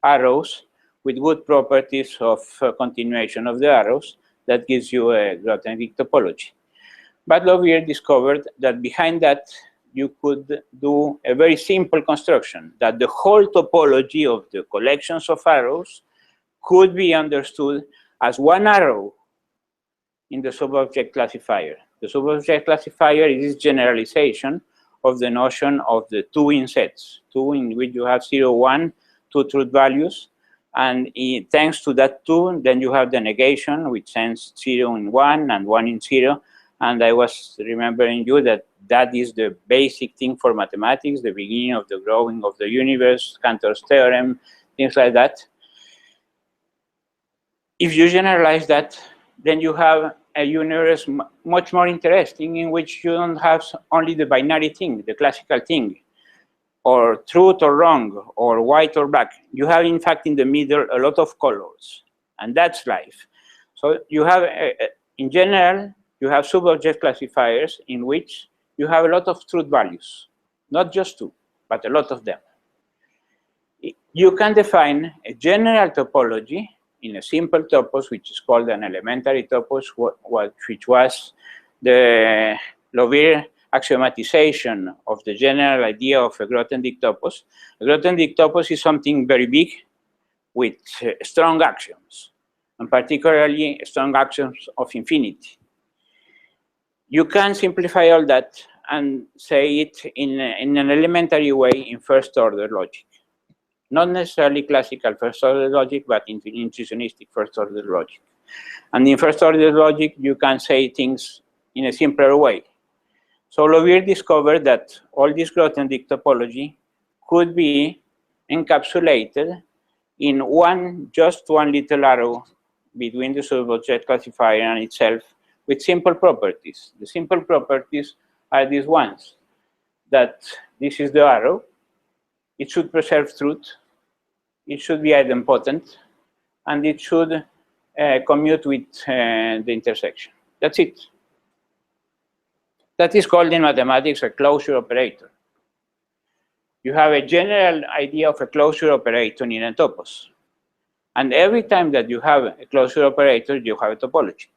arrows, with good properties of continuation of the arrows. That gives you a Grothendieck topology. But Lovier discovered that behind that, you could do a very simple construction, that the whole topology of the collections of arrows could be understood as one arrow in the subobject classifier. The subobject classifier is this generalization of the notion of the two in sets, two in which you have 0, 1, two truth values, and thanks to that two, then you have the negation, which sends 0 in 1 and 1 in 0. And I was remembering you that that is the basic thing for mathematics, the beginning of the growing of the universe, Cantor's theorem, things like that. If you generalize that, then you have a universe much more interesting, in which you don't have only the binary thing, the classical thing, or truth or wrong, or white or black. You have, in fact, in the middle, a lot of colors, and that's life. So you have, in general, you have subobject classifiers in which you have a lot of truth values, not just two, but a lot of them. You can define a general topology in a simple topos, which is called an elementary topos, which was the Lovier axiomatization of the general idea of a Grothendieck topos. A Grothendieck topos is something very big with strong axioms, and particularly strong axioms of infinity. You can simplify all that and say it in an elementary way in first-order logic. Not necessarily classical first-order logic, but intuitionistic first-order logic. And in first-order logic, you can say things in a simpler way. So Lovier discovered that all this Grothendieck topology could be encapsulated in just one little arrow between the subobject classifier and itself, with simple properties. The simple properties are these ones, that this is the arrow, it should preserve truth, it should be idempotent, and it should commute with the intersection. That's it. That is called in mathematics a closure operator. You have a general idea of a closure operator in a topos. And every time that you have a closure operator, you have a topology.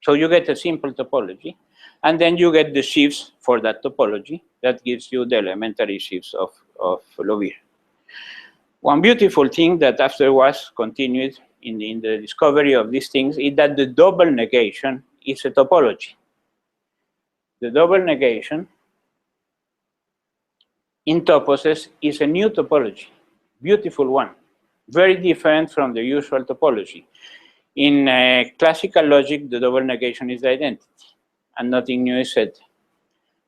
So you get a simple topology, and then you get the sheaves for that topology. That gives you the elementary sheaves of Lovier. One beautiful thing that afterwards continued in the discovery of these things is that the double negation is a topology. The double negation in toposes is a new topology, beautiful one, very different from the usual topology. In classical logic, the double negation is the identity, and nothing new is said.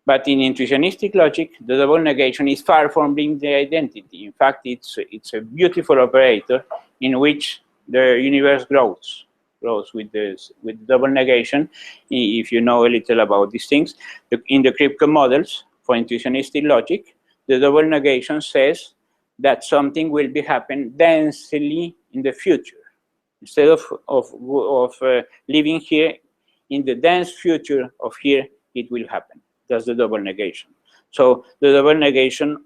But in intuitionistic logic, the double negation is far from being the identity. In fact, it's a beautiful operator in which the universe grows close with this, with double negation, if you know a little about these things. In the Kripke models for intuitionistic logic, the double negation says that something will be happen densely in the future. Instead of living here in the dense future of here, it will happen. That's the double negation. So the double negation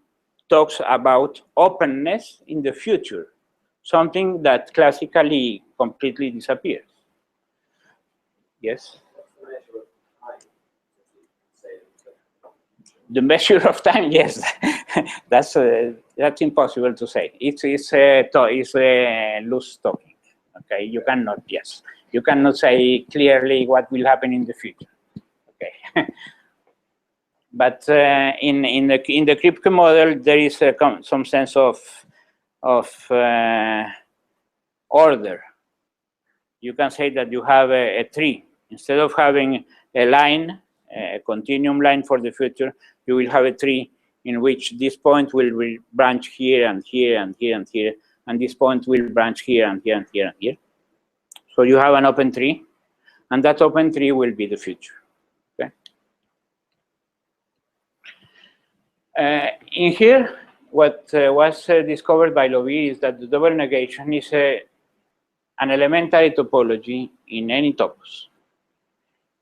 talks about openness in the future, something that classically completely disappears. Yes? The measure of time, yes, that's impossible to say. It's a loose talking. Okay, you cannot, yes, you cannot say clearly what will happen in the future. Okay, but in the Kripke model there is some sense of order. You can say that you have a tree. Instead of having a line, a continuum line for the future, you will have a tree in which this point will branch here and here and here and here, and this point will branch here and here and here and here. So you have an open tree, and that open tree will be the future. Okay. In here, what was discovered by Valéry is that the double negation is an elementary topology in any topos.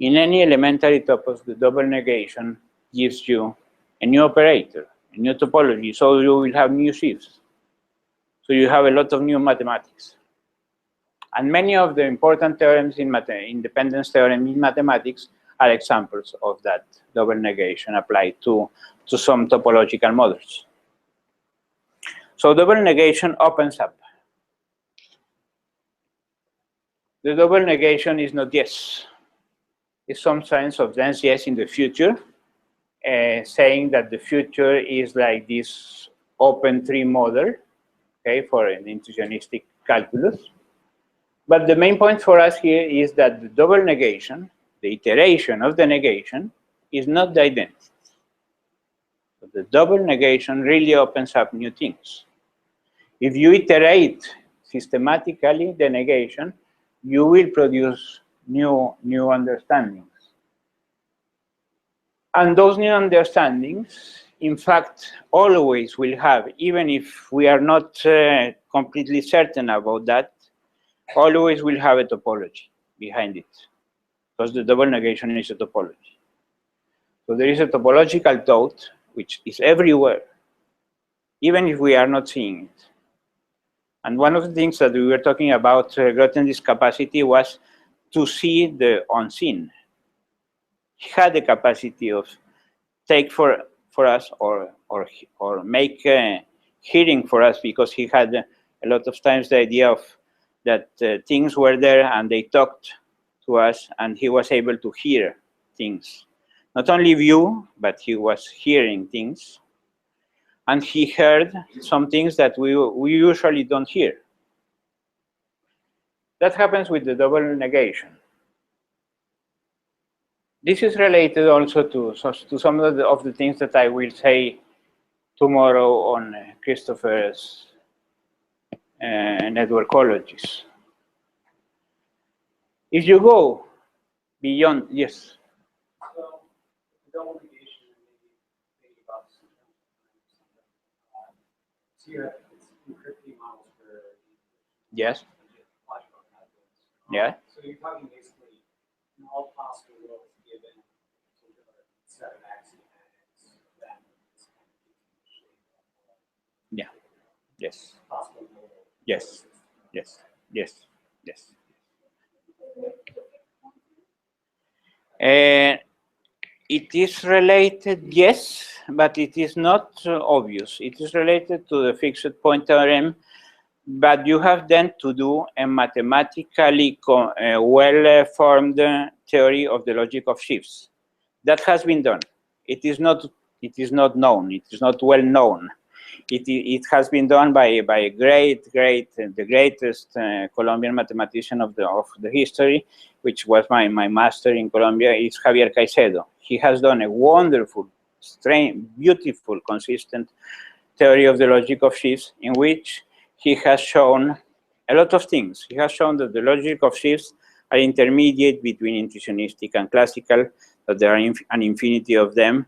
In any elementary topos, the double negation gives you a new operator, a new topology, so you will have new sheaves. So you have a lot of new mathematics. And many of the important theorems in independence theorem in mathematics are examples of that double negation applied to some topological models. So double negation opens up. The double negation is not yes. It's some sense of dense yes in the future, saying that the future is like this open tree model, okay, for an intuitionistic calculus. But the main point for us here is that the double negation, the iteration of the negation, is not the identity. But the double negation really opens up new things. If you iterate systematically the negation, you will produce new understandings. And those new understandings, in fact, always will have, even if we are not completely certain about that, always will have a topology behind it, because the double negation is a topology. So there is a topological thought which is everywhere, even if we are not seeing it. And one of the things that we were talking about Grothendieck's capacity was to see the unseen. He had the capacity of take for us or make hearing for us, because he had a lot of times the idea of that things were there and they talked to us, and he was able to hear things. Not only view, but he was hearing things. And he heard some things that we usually don't hear. That happens with the double negation. This is related also to some of the things that I will say tomorrow on Christopher's networkologies. If you go beyond, yes.
So, double negation, maybe about so you have encrypting models for
Yes. Yeah.
So you're talking basically in all possible worlds given a particular set of axioms, then this kind of gives you shape of
Yeah. Yes.
possible world.
Yes. Yes. Yes. Yes. It is related, yes, but it is not obvious. It is related to the fixed point theorem, but you have then to do a mathematically well-formed theory of the logic of sheaves. That has been done. It is not known. It is not well known. It has been done by a the greatest Colombian mathematician of the history, which was my master in Colombia, is Javier Caicedo. He has done a wonderful, strange, beautiful, consistent theory of the logic of sheaves, in which he has shown a lot of things. He has shown that the logic of sheaves are intermediate between intuitionistic and classical, that there are an infinity of them,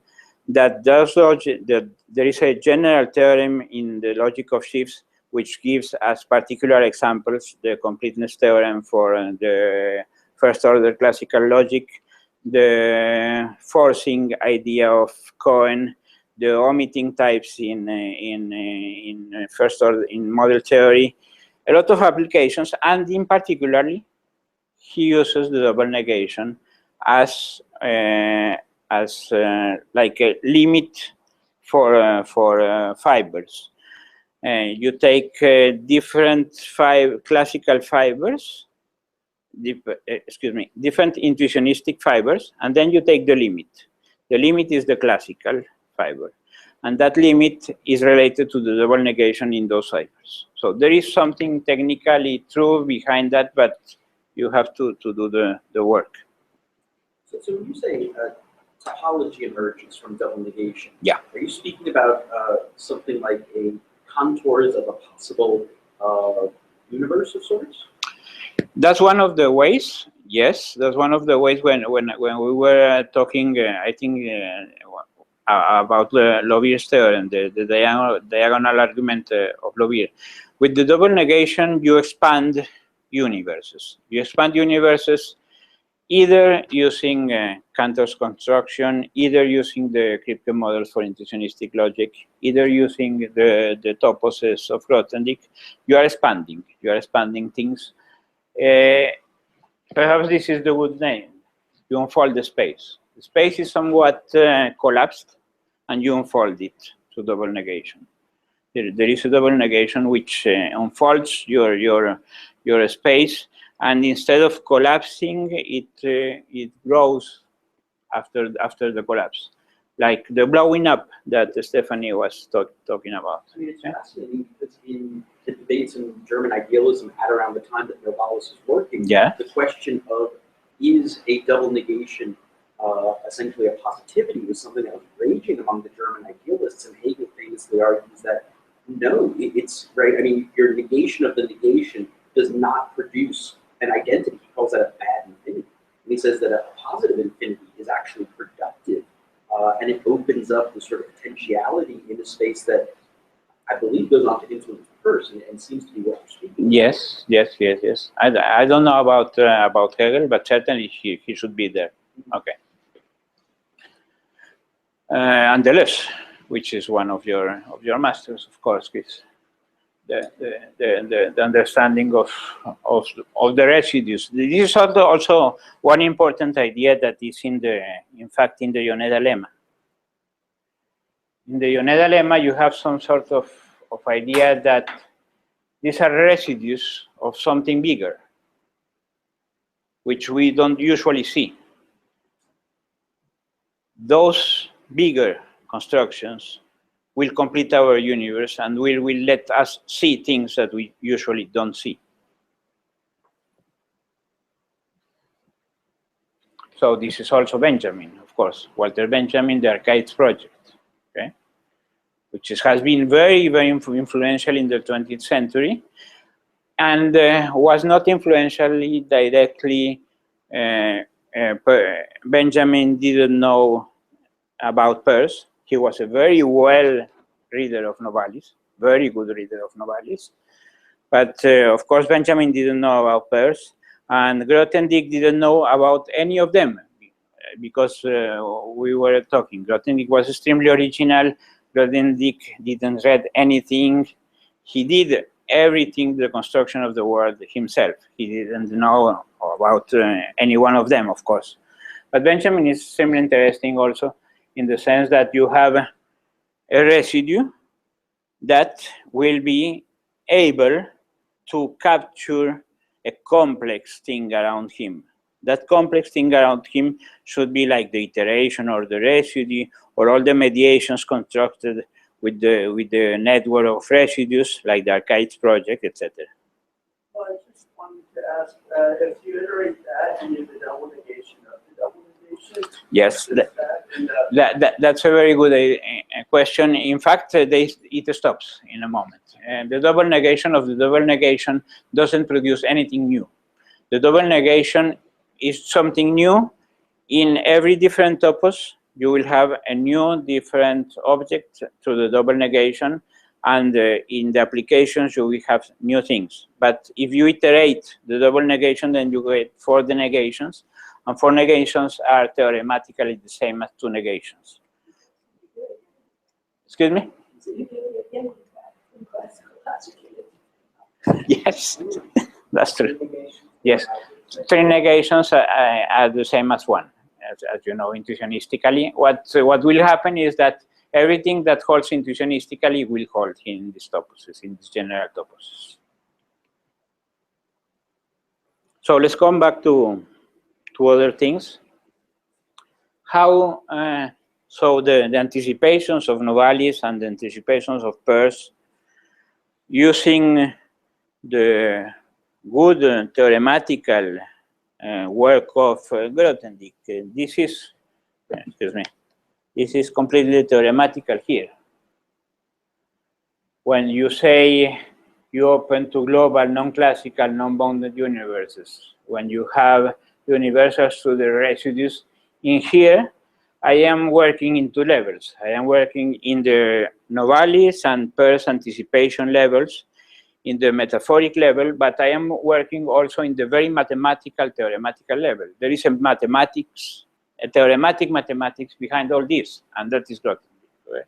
that there is a general theorem in the logic of sheaves which gives as particular examples the completeness theorem for the first order classical logic, the forcing idea of Cohen, the omitting types in first order in model theory, a lot of applications, and in particularly he uses the double negation as like a limit for fibers. You take different classical fibers, different intuitionistic fibers, and then you take the limit. The limit is the classical fiber, and that limit is related to the double negation in those fibers. So there is something technically true behind that, but you have to do the work.
So when you say topology emerges from double negation,
yeah,
are you speaking about something like a contours of a possible universe of sorts?
That's one of the ways. Yes, that's one of the ways. When we were talking, I think about Lobier's theorem, the diagonal argument of Lobier. With the double negation, you expand universes. You expand universes either using Cantor's construction, either using the Kripke model for intuitionistic logic, either using the toposes of Grothendieck. You are expanding things. Perhaps this is the good name. You unfold the space. The space is somewhat collapsed, and you unfold it to double negation. There is a double negation which unfolds your space, and instead of collapsing, it grows after the collapse, like the blowing up that Stephanie was talking about.
I mean, it's fascinating because in the debates in German idealism at around the time that Novalis is working, the question of is a double negation essentially a positivity was something that was raging among the German idealists, and Hegel famously argues that no, it's right. I mean, your negation of the negation does not produce an identity. He calls that a bad infinity. And he says that a positive infinity is actually productive, and it opens up the sort of potentiality in a space that I believe goes on to influence the person and seems to be what you're speaking about.
Yes. I don't know about Hegel, but certainly he should be there. Okay. And Deleuze, which is one of your masters, of course, gives the understanding of the residues. This is also one important idea that is in fact in the Yoneda lemma. In the Yoneda lemma, you have some sort of idea that these are residues of something bigger, which we don't usually see. Those bigger constructions will complete our universe and will let us see things that we usually don't see. So this is also Benjamin, of course, Walter Benjamin, the Archives project, okay, which has been very, very influential in the 20th century, and was not influentially directly. Benjamin didn't know about Peirce. He was a very well reader of Novalis, very good reader of Novalis. But of course, Benjamin didn't know about Peirce, and Grothendieck didn't know about any of them, because we were talking. Grothendieck was extremely original. Grothendieck didn't read anything. He did everything, the construction of the world himself. He didn't know about any one of them, of course. But Benjamin is extremely interesting also, in the sense that you have a residue that will be able to capture a complex thing around him. That complex thing around him should be like the iteration or the residue or all the mediations constructed with the network of residues, like the Archives project, etc.
Well, I just wanted to ask, if you iterate that and you do the double negation of the double negation.
Yes, that's a very good question. In fact, it stops in a moment. And the double negation of the double negation doesn't produce anything new. The double negation is something new. In every different topos, you will have a new different object to the double negation, and in the applications you will have new things. But if you iterate the double negation, then you get 4 negations, and 4 negations are theorematically the same as 2 negations. Excuse me?
So you do it again in classical logic.
Yes, that's true. Yes, 3 negations are the same as 1, as you know, intuitionistically. What will happen is that everything that holds intuitionistically will hold in these toposes, in these general toposes. So let's come back to other things. How, so the anticipations of Novalis and the anticipations of Peirce, using the good theorematical work of Grothendieck. This is, excuse me, this is completely theorematical here. When you say you open to global, non-classical, non-bounded universes, when you have universals to the residues, in here, I am working in 2 levels. I am working in the Novalis and Peirce anticipation levels, in the metaphoric level, but I am working also in the very mathematical, theorematical level. There is a mathematics, a theorematic mathematics behind all this, and that is Grothendieck.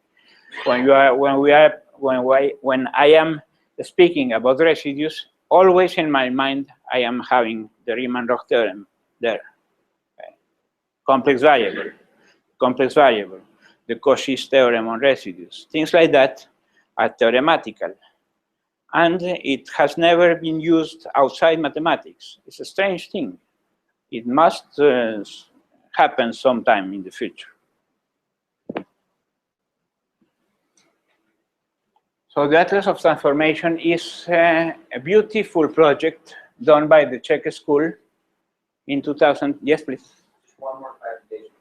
When I am speaking about residues, always in my mind I am having the Riemann-Roch theorem there. Okay. Complex variable, the Cauchy's theorem on residues, things like that are theorematical. And it has never been used outside mathematics. It's a strange thing. It must happen sometime in the future. So the Atlas of Transformation is a beautiful project done by the Czech school in 2000. Yes, please.
One more clarification.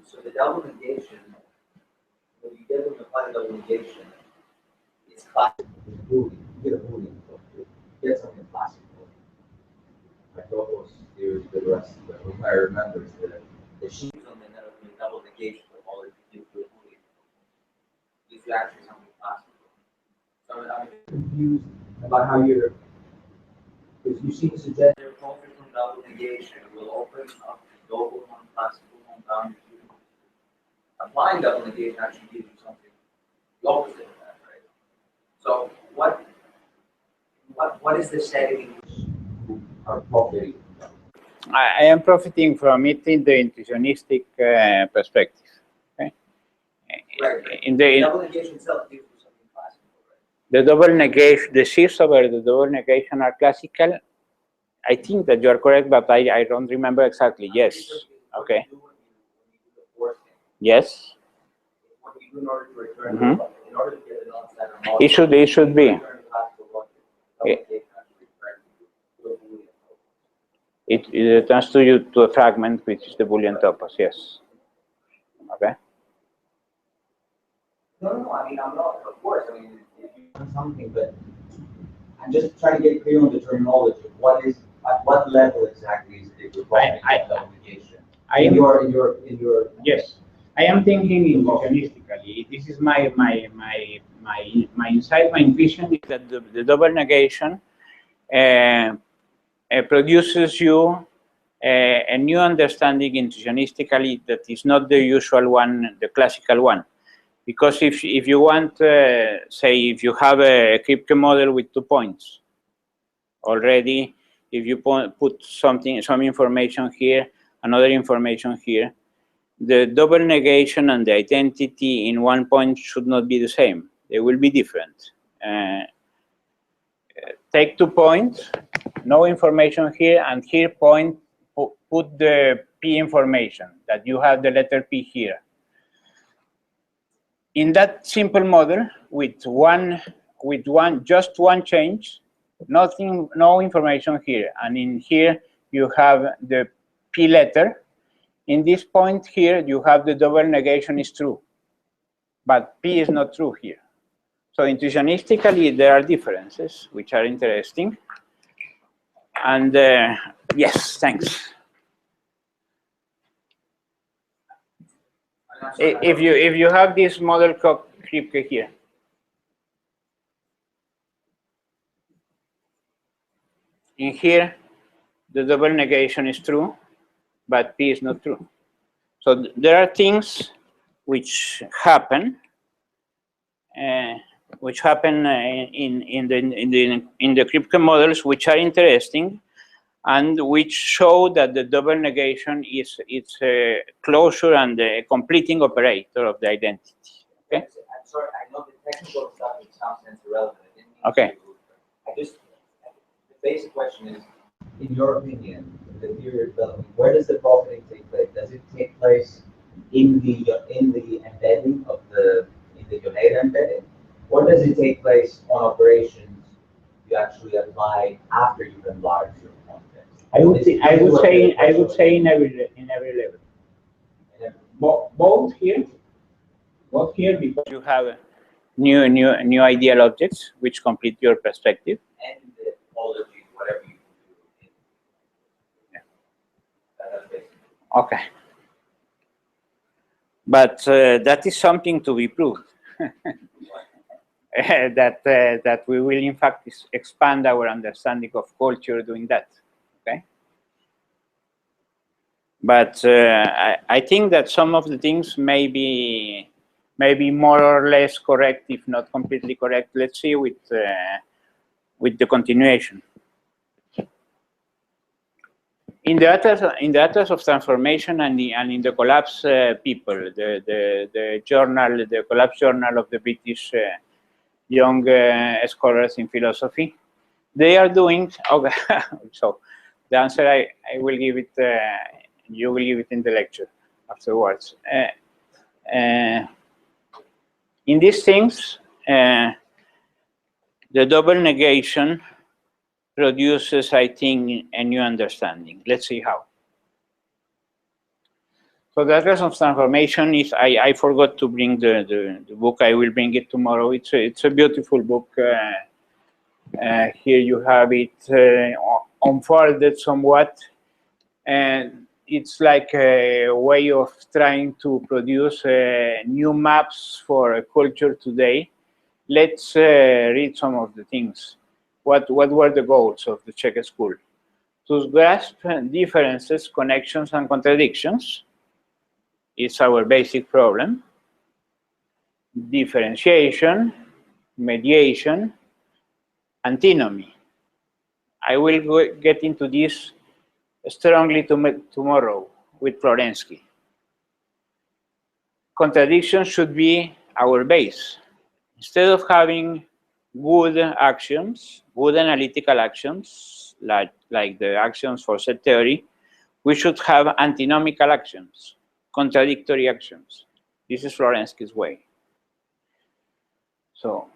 So the double negation, when you get them to apply the double negation, it's classical.
You get a Boolean, you get something classical. I thought there's the rest, but what I remember is the sheaf
On the double negation of all it you do a Boolean. It's actually something classical. So I'm
confused about how you're, because you seem to suggest
their focus on double negation will open up to global non-classical non-boundary universe. Applying double negation actually gives you something the opposite of that, right? So what is the setting in which
are profiting.
I am profiting from it in the intuitionistic perspective. Okay?
right. Double negation itself gives you something classical, right?
The double negation, the sheaves over the double negation are classical. I think that you are correct, but I don't remember exactly. Yes. Okay. Yes.
What you do in order to return in order to get the non-standard model.
It should be. It returns to you to a fragment, which is the Boolean topos. Yes. Okay.
No. I mean, I'm not. Of course. I mean, if you
Something, but I'm just trying to get clear on the terminology. What is, at what level exactly is it requiring double negation? In your
Yes, I am thinking intuitionistically. This is my insight, my vision is that the double negation produces you a new understanding intuitionistically that is not the usual one, the classical one. Because if you want, say, if you have a crypto model with 2 points, already, if you put some information here, another information here, the double negation and the identity in 1 point should not be the same. They will be different. Take 2 points, no information here, and here point, put the P information, that you have the letter P here. In that simple model, with just one change, nothing, no information here, and in here you have the P letter. In this point here, you have the double negation is true, but P is not true here. So intuitionistically, there are differences which are interesting. And yes, thanks. If you have this model Kripke here, in here, the double negation is true, but P is not true. So there are things which happen in the Kripke models, which are interesting, and which show that the double negation is a closure and a completing operator of the identity. Okay.
I'm sorry, I know the technical stuff in some sense irrelevant.
Okay.
The basic question is, in your opinion, in the theory of development, where does the profiting take place? Does it take place in the embedding of in the Yoneda embedding, or does it take place on operations you actually apply after you've enlarged your context?
I would say in every level. Both here because you have new ideal objects which complete your perspective.
And the topology, whatever you do.
Yeah.
That's basically.
Okay. But that is something to be proved. that we will in fact expand our understanding of culture doing that. Okay. But I think that some of the things may be more or less correct, if not completely correct. Let's see with the continuation. In the Atlas of Transformation and in the Collapse people, the journal, the Collapse journal of the British young scholars in philosophy, they are doing. Okay, so the answer I will give it. You will give it in the lecture afterwards. In these things, the double negation produces, I think, a new understanding. Let's see how. So the Atlas of Transformation is, I forgot to bring the book. I will bring it tomorrow. It's a beautiful book. Here you have it unfolded somewhat. And it's like a way of trying to produce new maps for a culture today. Let's read some of the things. What were the goals of the Czech school? To grasp differences, connections, and contradictions is our basic problem. Differentiation, mediation, antinomy. I will get into this strongly tomorrow with Florensky. Contradiction should be our base. Instead of having good axioms, good analytical axioms, like the axioms for set theory, we should have antinomical axioms, contradictory axioms. This is Florensky's way. So,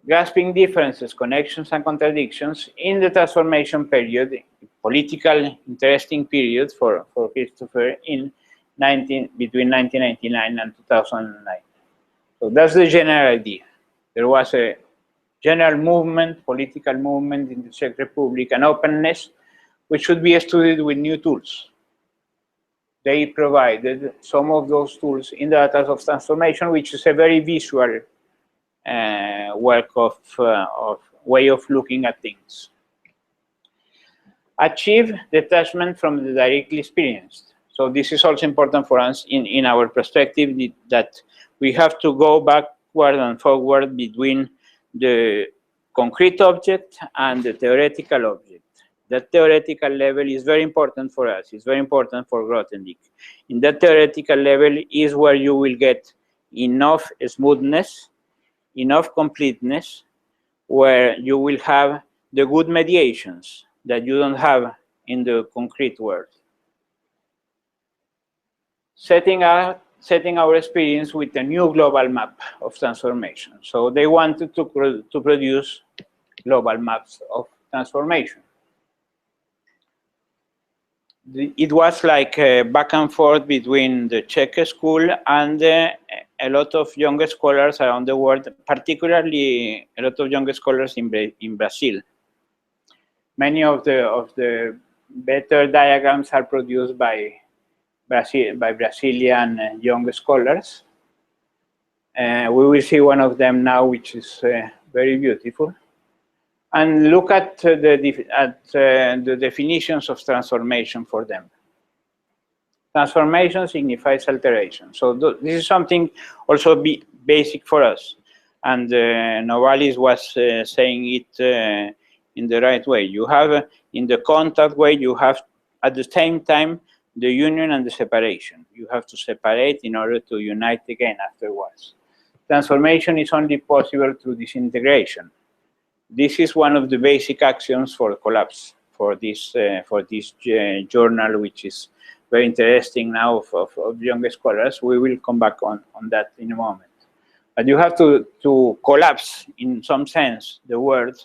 grasping differences, connections, and contradictions in the transformation period, political interesting period for Christopher between 1999 and 2009. So that's the general idea. There was a general movement, political movement in the Czech Republic, an openness, which should be studied with new tools. They provided some of those tools in the Atlas of Transformation, which is a very visual work of way of looking at things. Achieve detachment from the directly experienced. So this is also important for us in our perspective, that we have to go backward and forward between the concrete object and the theoretical object. That theoretical level is very important for us. It's very important for Grothendieck. In that theoretical level is where you will get enough smoothness, enough completeness, where you will have the good mediations that you don't have in the concrete world. Setting our experience with a new global map of transformation. So they wanted to produce global maps of transformation. It was like back and forth between the Czech school and a lot of young scholars around the world, particularly a lot of young scholars in Brazil. Many of the better diagrams are produced by Brazilian young scholars. We will see one of them now, which is very beautiful. And look at the definitions of transformation for them. Transformation signifies alteration. So this is something also basic for us. And Novalis was saying it in the right way. You have, in the contact way, you have at the same time the union and the separation. You have to separate in order to unite again afterwards. Transformation is only possible through disintegration. This is one of the basic axioms for collapse for this journal, which is very interesting now of young scholars. We will come back on that in a moment. But you have to collapse, in some sense, the word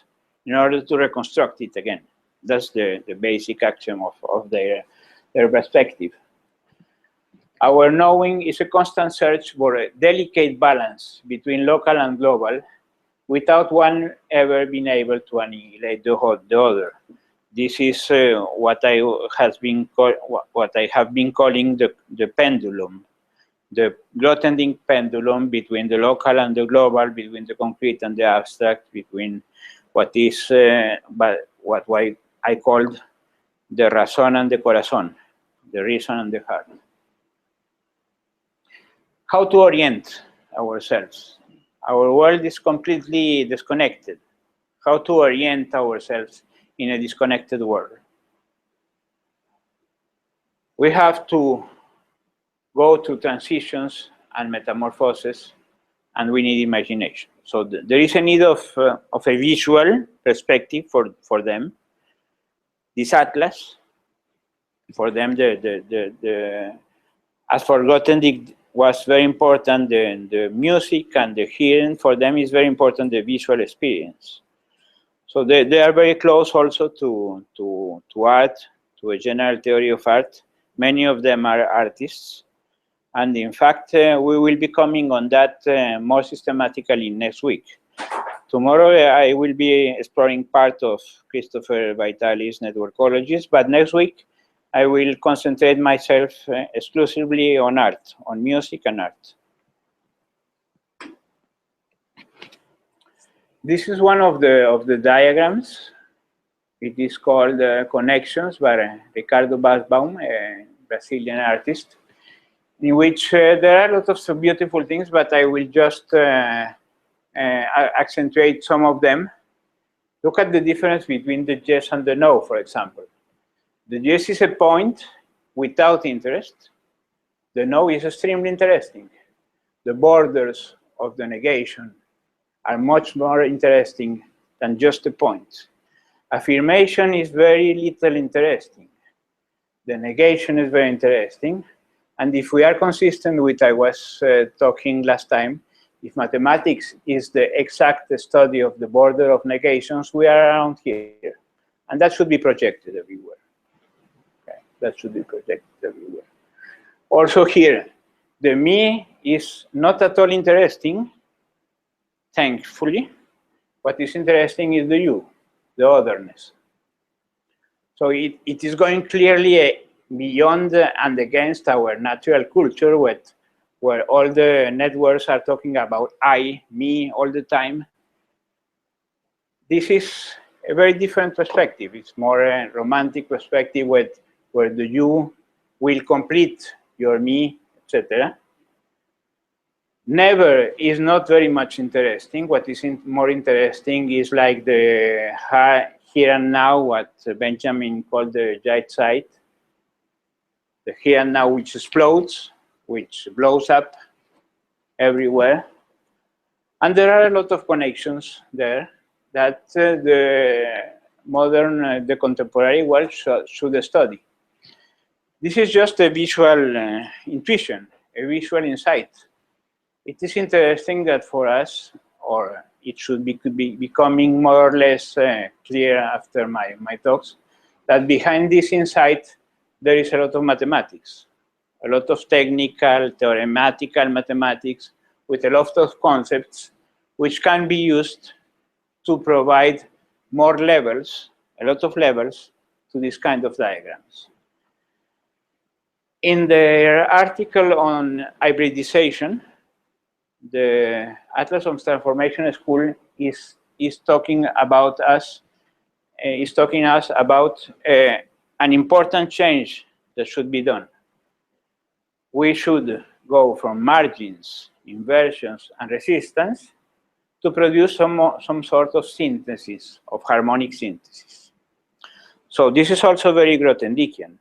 in order to reconstruct it again. That's the basic axiom of their perspective. Our knowing is a constant search for a delicate balance between local and global, without one ever being able to annihilate the other. This is what I have been calling the pendulum, the Grothendieck pendulum between the local and the global, between the concrete and the abstract, between what I called the razón and the corazón, the reason and the heart. How to orient ourselves? Our world is completely disconnected. How to orient ourselves in a disconnected world? We have to go to transitions and metamorphoses, and we need imagination. So there is a need of a visual perspective for them. This atlas, for them, as for Grothendieck, was very important. The music and the hearing, for them, is very important, the visual experience. So they are very close also to art, to a general theory of art. Many of them are artists. And in fact, we will be coming on that more systematically next week. Tomorrow, I will be exploring part of Christopher Vitali's networkologies, but next week, I will concentrate myself exclusively on art, on music and art. This is one of the diagrams. It is called Connections by Ricardo Basbaum, a Brazilian artist, in which there are a lot of beautiful things, but I will just accentuate some of them. Look at the difference between the yes and the no, for example. The yes is a point without interest. The no is extremely interesting. The borders of the negation are much more interesting than just a point. Affirmation is very little interesting. The negation is very interesting. And if we are consistent with I was talking last time, if mathematics is the exact study of the border of negations, we are around here. And that should be projected everywhere. Okay. That should be projected everywhere. Also here, the me is not at all interesting, thankfully. What is interesting is the you, the otherness. So it is going clearly beyond and against our natural culture, where all the networks are talking about I, me, all the time. This is a very different perspective. It's more a romantic perspective where the you will complete your me, etc. Never is not very much interesting. What is more interesting is like the here and now, what Benjamin called the Zeit, the here and now which explodes, which blows up everywhere. And there are a lot of connections there that the modern, the contemporary world should study. This is just a visual intuition, a visual insight. It is interesting that for us, or it should be becoming more or less clear after my talks, that behind this insight, there is a lot of mathematics, a lot of technical, theorematical mathematics, with a lot of concepts which can be used to provide more levels, a lot of levels, to this kind of diagrams. In their article on hybridization, the Atlas of Transformation School is talking about us, about an important change that should be done. We should go from margins, inversions, and resistance to produce some sort of synthesis, of harmonic synthesis. So this is also very Grothendieckien.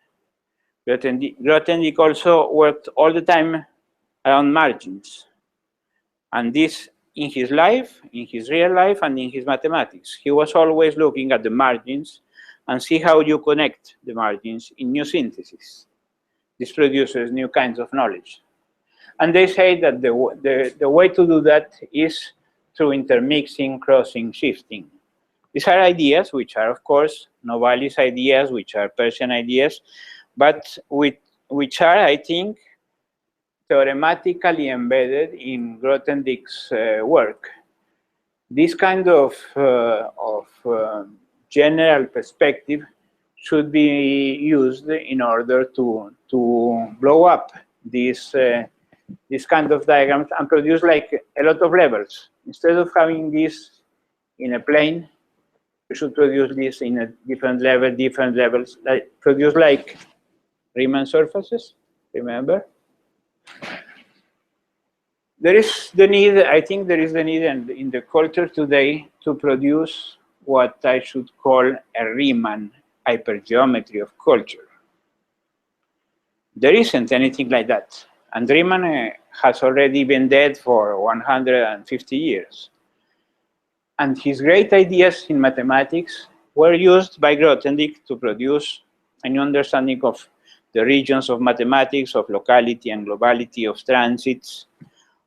Grothendieck also worked all the time around margins. And this in his life, in his real life, and in his mathematics. He was always looking at the margins and see how you connect the margins in new synthesis. This produces new kinds of knowledge. And they say that the way to do that is through intermixing, crossing, shifting. These are ideas which are, of course, Novalis ideas, which are Peircean ideas, but which are, I think, theorematically embedded in Grothendieck's work. This kind of general perspective should be used in order to blow up this kind of diagrams and produce like a lot of levels. Instead of having this in a plane, we should produce this in a different levels, like produce like Riemann surfaces, remember? There is the need, I think there is the need in the culture today to produce what I should call a Riemann hypergeometry of culture. There isn't anything like that. And Riemann has already been dead for 150 years. And his great ideas in mathematics were used by Grothendieck to produce a new understanding of the regions of mathematics, of locality and globality, of transits,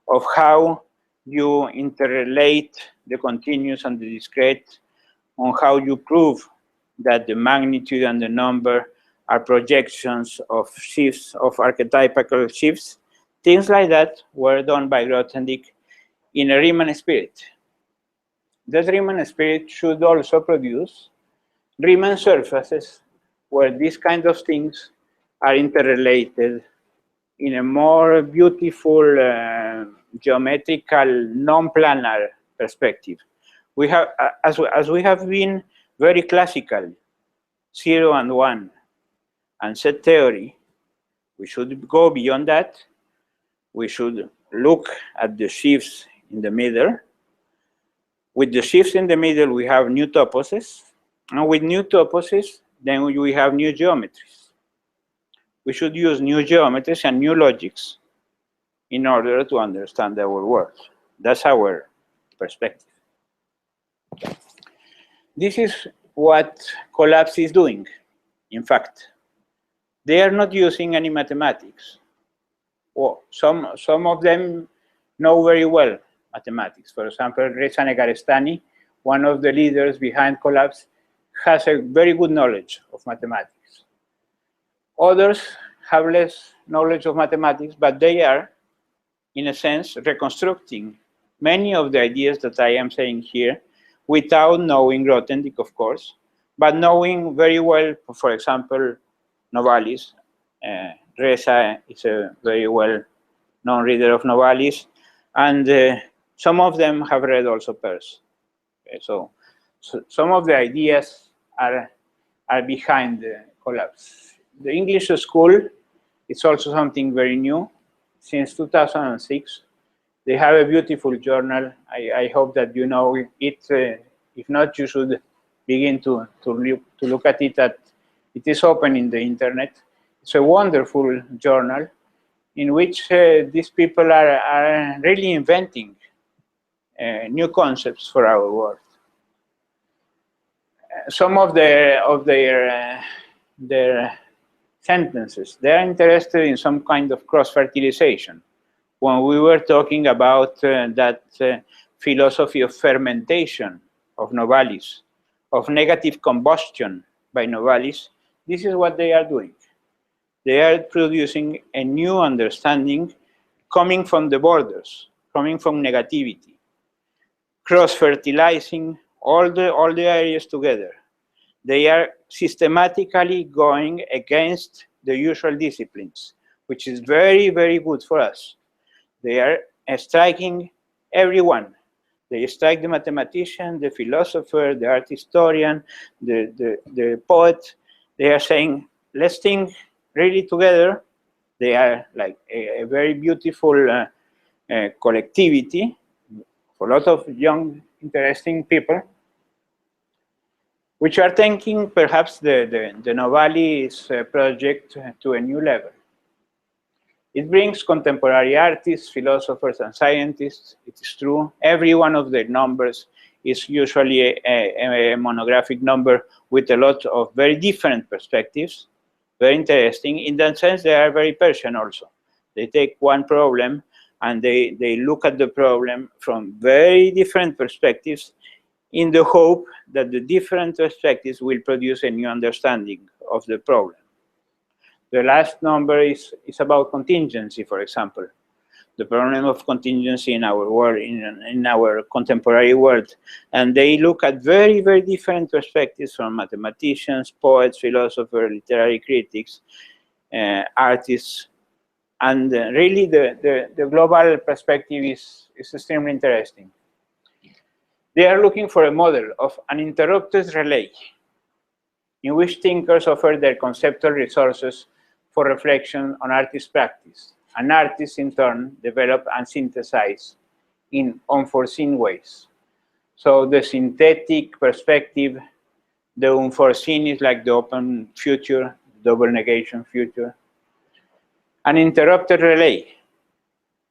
of how you interrelate the continuous and the discrete, on how you prove that the magnitude and the number are projections of sheaves, of archetypical sheaves. Things like that were done by Grothendieck in a Riemann spirit. That Riemann spirit should also produce Riemann surfaces where these kind of things are interrelated in a more beautiful geometrical non-planar perspective. We have, as we have been very classical, 0 and 1, and set theory, we should go beyond that. We should look at the sheaves in the middle. With the sheaves in the middle, we have new toposes. And with new toposes, then we have new geometries. We should use new geometries and new logics in order to understand our world. That's our perspective. This is what Collapse is doing, in fact. They are not using any mathematics. Well, some of them know very well mathematics. For example, Reza Negarestani, one of the leaders behind Collapse, has a very good knowledge of mathematics. Others have less knowledge of mathematics, but they are, in a sense, reconstructing many of the ideas that I am saying here without knowing Grothendieck, of course, but knowing very well, for example, Novalis. Reza is a very well-known reader of Novalis, and some of them have read also Peirce. Okay, so some of the ideas are behind the Collapse. The English school is also something very new. Since 2006, they have a beautiful journal. I hope that you know it. If not, you should begin to look at it. It is open in the internet. It's a wonderful journal in which these people are really inventing new concepts for our world. Some of their sentences, they are interested in some kind of cross-fertilization. When we were talking about that philosophy of fermentation of Novalis, of negative combustion by Novalis, this is what they are doing. They are producing a new understanding coming from the borders, coming from negativity, cross-fertilizing all the areas together. They are systematically going against the usual disciplines, which is very, very good for us. They are striking everyone. They strike the mathematician, the philosopher, the art historian, the poet. They are saying, let's think really together. They are like a very beautiful collectivity, for a lot of young, interesting people, which are taking perhaps the Novalis project to a new level. It brings contemporary artists, philosophers, and scientists. It is true. Every one of the numbers is usually a monographic number with a lot of very different perspectives, very interesting. In that sense, they are very Peircean also. They take one problem and they look at the problem from very different perspectives in the hope that the different perspectives will produce a new understanding of the problem. The last number is about contingency, for example. The problem of contingency in our world, in our contemporary world. And they look at very, very different perspectives from mathematicians, poets, philosophers, literary critics, artists. And really the global perspective is extremely interesting. They are looking for a model of uninterrupted relay in which thinkers offer their conceptual resources for reflection on artist practice, and artists in turn develop and synthesize in unforeseen ways. So the synthetic perspective, the unforeseen is like the open future, double negation future. An interrupted relay.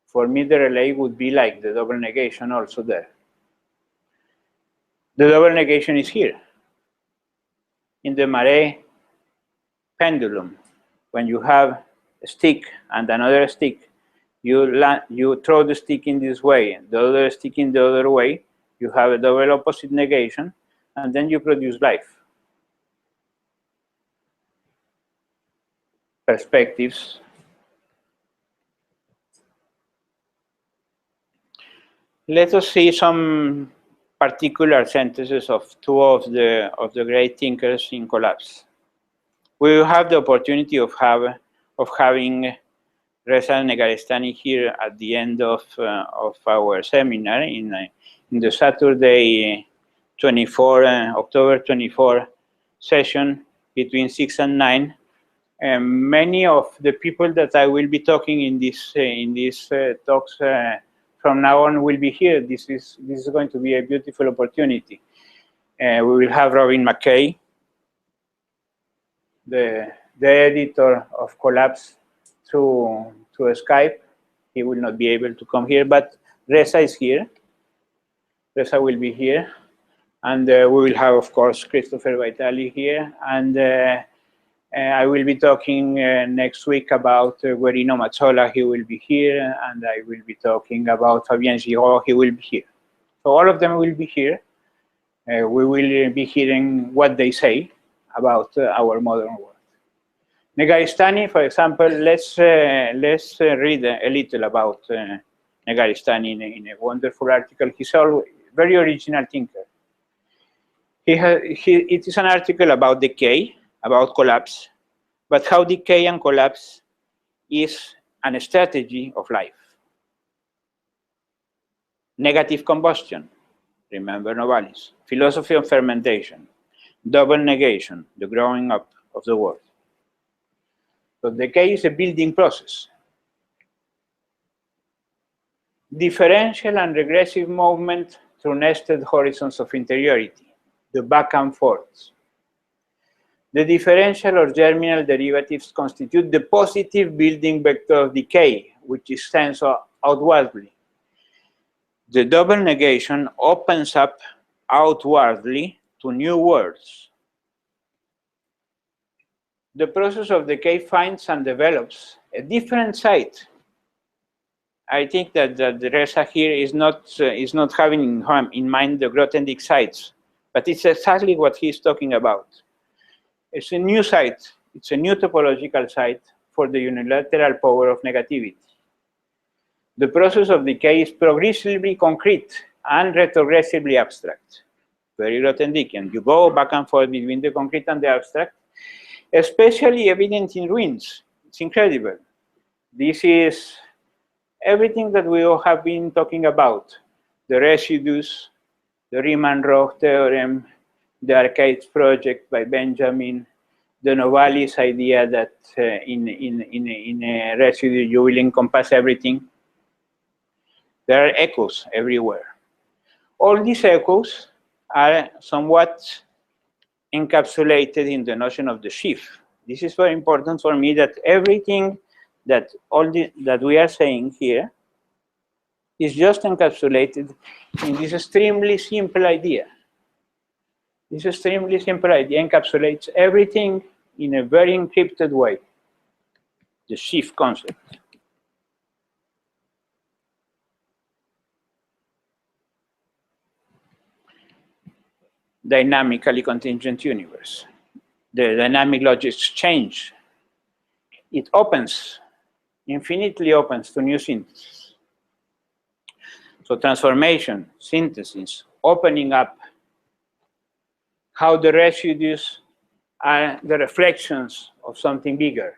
For me, the relay would be like the double negation also there. The double negation is here. In the Maré pendulum, when you have a stick and another stick, you throw the stick in this way, the other stick in the other way, you have a double opposite negation, and then you produce life. Perspectives. Let us see some particular sentences of two of the great thinkers in collapse. We will have the opportunity of having Reza Negarestani here at the end of our seminar in the Saturday October 24 session between 6 and 9. Many of the people that I will be talking in these talks from now on will be here. This is going to be a beautiful opportunity. We will have Robin McKay, the editor of Collapse, through Skype. He will not be able to come here, but Reza is here. Reza will be here. And we will have, of course, Christopher Vitali here. And I will be talking next week about Guerino Mazzola. He will be here. And I will be talking about Fabien Giraud. He will be here. So all of them will be here. We will be hearing what they say about our modern world. Negarestani, for example, let's read a little about Negarestani in a wonderful article. He's a very original thinker. It is an article about decay, about collapse, but how decay and collapse is a strategy of life. Negative combustion, remember Novalis. Philosophy of fermentation, double negation, the growing up of the world. So decay is a building process. Differential and regressive movement through nested horizons of interiority, the back and forth. The differential or germinal derivatives constitute the positive building vector of decay, which extends outwardly. The double negation opens up outwardly to new worlds. The process of decay finds and develops a different side. I think that the Reza here is not having in mind the Grothendieck sides, but it's exactly what he's talking about. It's a new site. It's a new topological site for the unilateral power of negativity. The process of decay is progressively concrete and retrogressively abstract. Very Grothendieckien. You go back and forth between the concrete and the abstract, especially evident in ruins. It's incredible. This is everything that we all have been talking about. The residues, the Riemann-Roch theorem, the Arcades project by Benjamin, the Novalis idea that in a residue you will encompass everything. There are echoes everywhere. All these echoes are somewhat encapsulated in the notion of the sheaf. This is very important for me, that everything that we are saying here is just encapsulated in this extremely simple idea. This extremely simple idea encapsulates everything in a very encrypted way, the sheaf concept. Dynamically contingent universe. The dynamic logics change. It opens, infinitely opens to new synthesis. So transformation, synthesis, opening up, how the residues are the reflections of something bigger,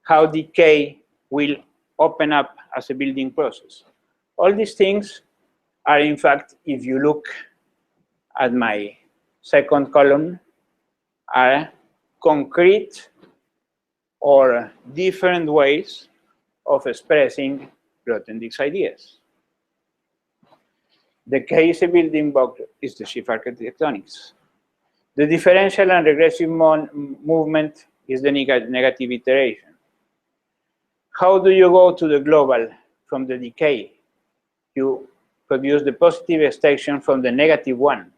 how decay will open up as a building process. All these things are, in fact, if you look at my second column, are concrete or different ways of expressing Grothendieck's ideas. Decay is a building block, is the sheaf architectonics. The differential and regressive movement is the negative iteration. How do you go to the global from the decay? You produce the positive extension from the negative one.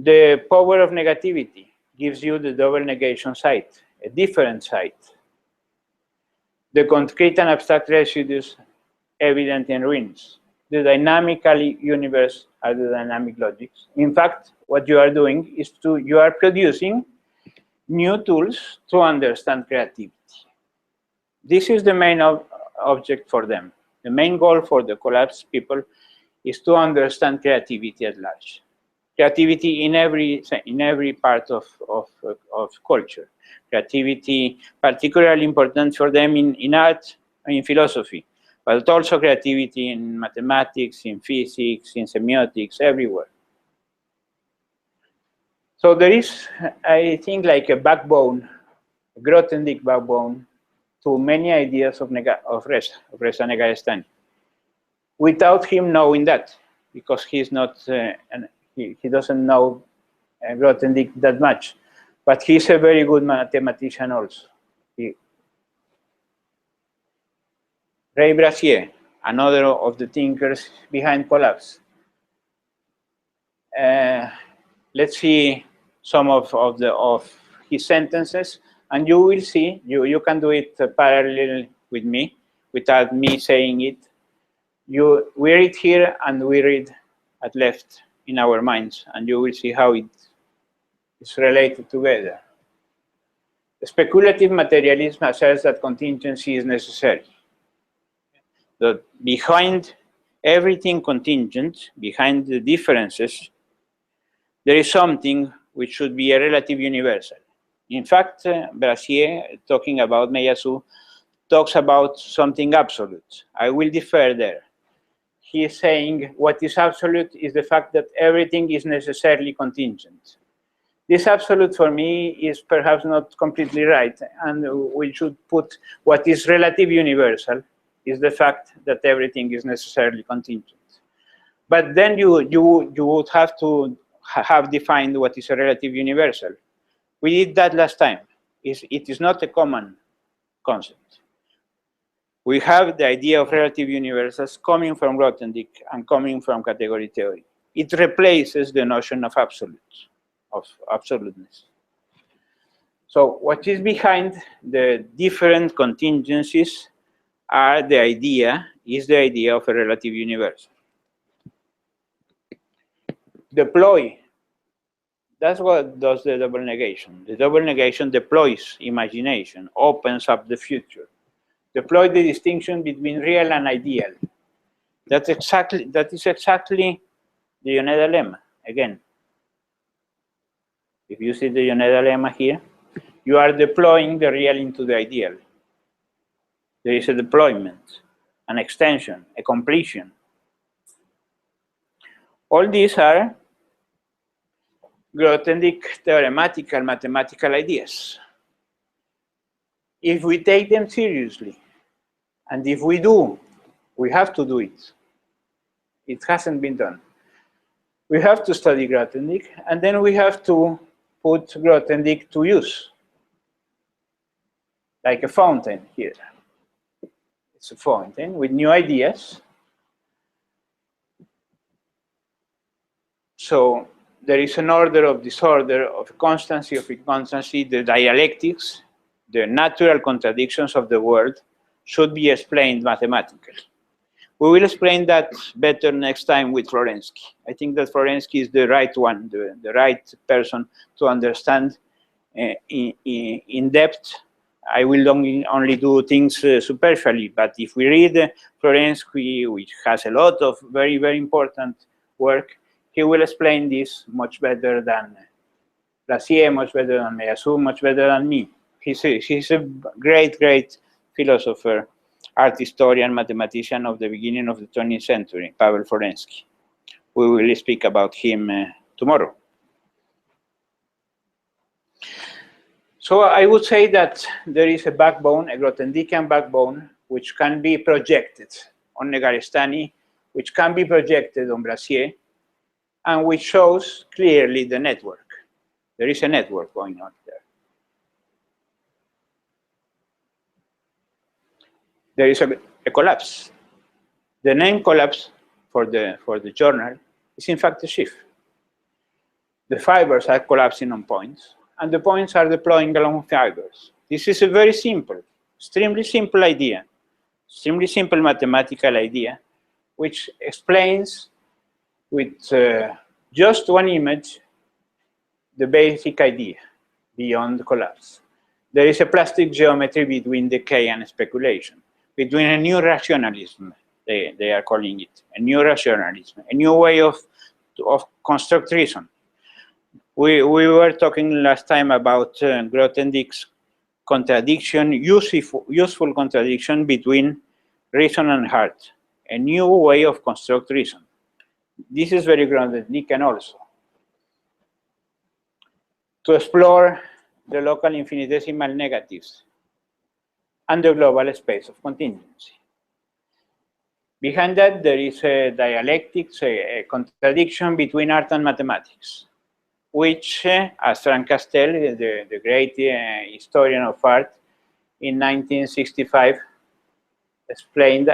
The power of negativity gives you the double negation site, a different site. The concrete and abstract residues evident in ruins. The dynamical universe are the dynamic logics. In fact, what you are doing is you are producing new tools to understand creativity. This is the main object for them. The main goal for the collapsed people is to understand creativity at large. Creativity in every part of culture. Creativity particularly important for them in art and in philosophy, but also creativity in mathematics, in physics, in semiotics, everywhere. So there is, I think, like a backbone, a Grothendieck backbone, to many ideas of Reza Negarestani, without him knowing that, because he's not, he doesn't know Grothendieck that much, but he's a very good mathematician also. Ray Brassier, another of the thinkers behind collapse. Let's see some of his sentences, and you will see, you can do it parallel with me, without me saying it. We read here and we read at left in our minds, and you will see how it is related together. Speculative materialism asserts that contingency is necessary. That behind everything contingent, behind the differences, there is something which should be a relative universal. In fact, Brassier, talking about Meillassoux, talks about something absolute. I will differ there. He is saying what is absolute is the fact that everything is necessarily contingent. This absolute for me is perhaps not completely right, and we should put what is relative universal is the fact that everything is necessarily contingent. But then you would have to have defined what is a relative universal. We did that last time. It is not a common concept. We have the idea of relative universals coming from Grothendieck and coming from category theory. It replaces the notion of absolutes, of absoluteness. So what is behind the different contingencies is the idea of a relative universal. Deploy. That's what does the double negation. The double negation deploys imagination, opens up the future. deploy the distinction between real and ideal. That is exactly the Yoneda lemma. Again, if you see the Yoneda lemma here, you are deploying the real into the ideal. There is a deployment, an extension, a completion. All these are Grothendieck theorematical mathematical ideas. If we take them seriously, and if we do, we have to do it. It hasn't been done. We have to study Grothendieck, and then we have to put Grothendieck to use, like a fountain here. It's a fountain with new ideas. So there is an order of disorder, of constancy, of inconstancy. The dialectics, the natural contradictions of the world should be explained mathematically. We will explain that better next time with Florensky. I think that Florensky is the right one, the right person to understand in depth. I will only do things superficially, but if we read Florensky, which has a lot of very, very important work, he will explain this much better than Rassier, much better than Meillassoux, much better than me. He's a great, great philosopher, art historian, mathematician of the beginning of the 20th century, Pavel Florensky. We will speak about him tomorrow. So I would say that there is a backbone, a Grothendiekian backbone, which can be projected on Negarestani, which can be projected on Rassier, and which shows clearly the network. There is a network going on there. There is a collapse. The name collapse for the journal is in fact a sheaf. The fibers are collapsing on points, and the points are deploying along fibers. This is a very simple, extremely simple idea, extremely simple mathematical idea, which explains with just one image the basic idea beyond the collapse. There is a plastic geometry between decay and speculation, between a new rationalism, they are calling it, a new rationalism, a new way of construct reason. We were talking last time about Grothendieck's contradiction, useful contradiction between reason and heart, a new way of construct reason. This is very Grothendieckien also. To explore the local infinitesimal negatives and the global space of contingency. Behind that, there is a dialectics, a contradiction between art and mathematics, which, as Frank Castell, the great historian of art, in 1965 explained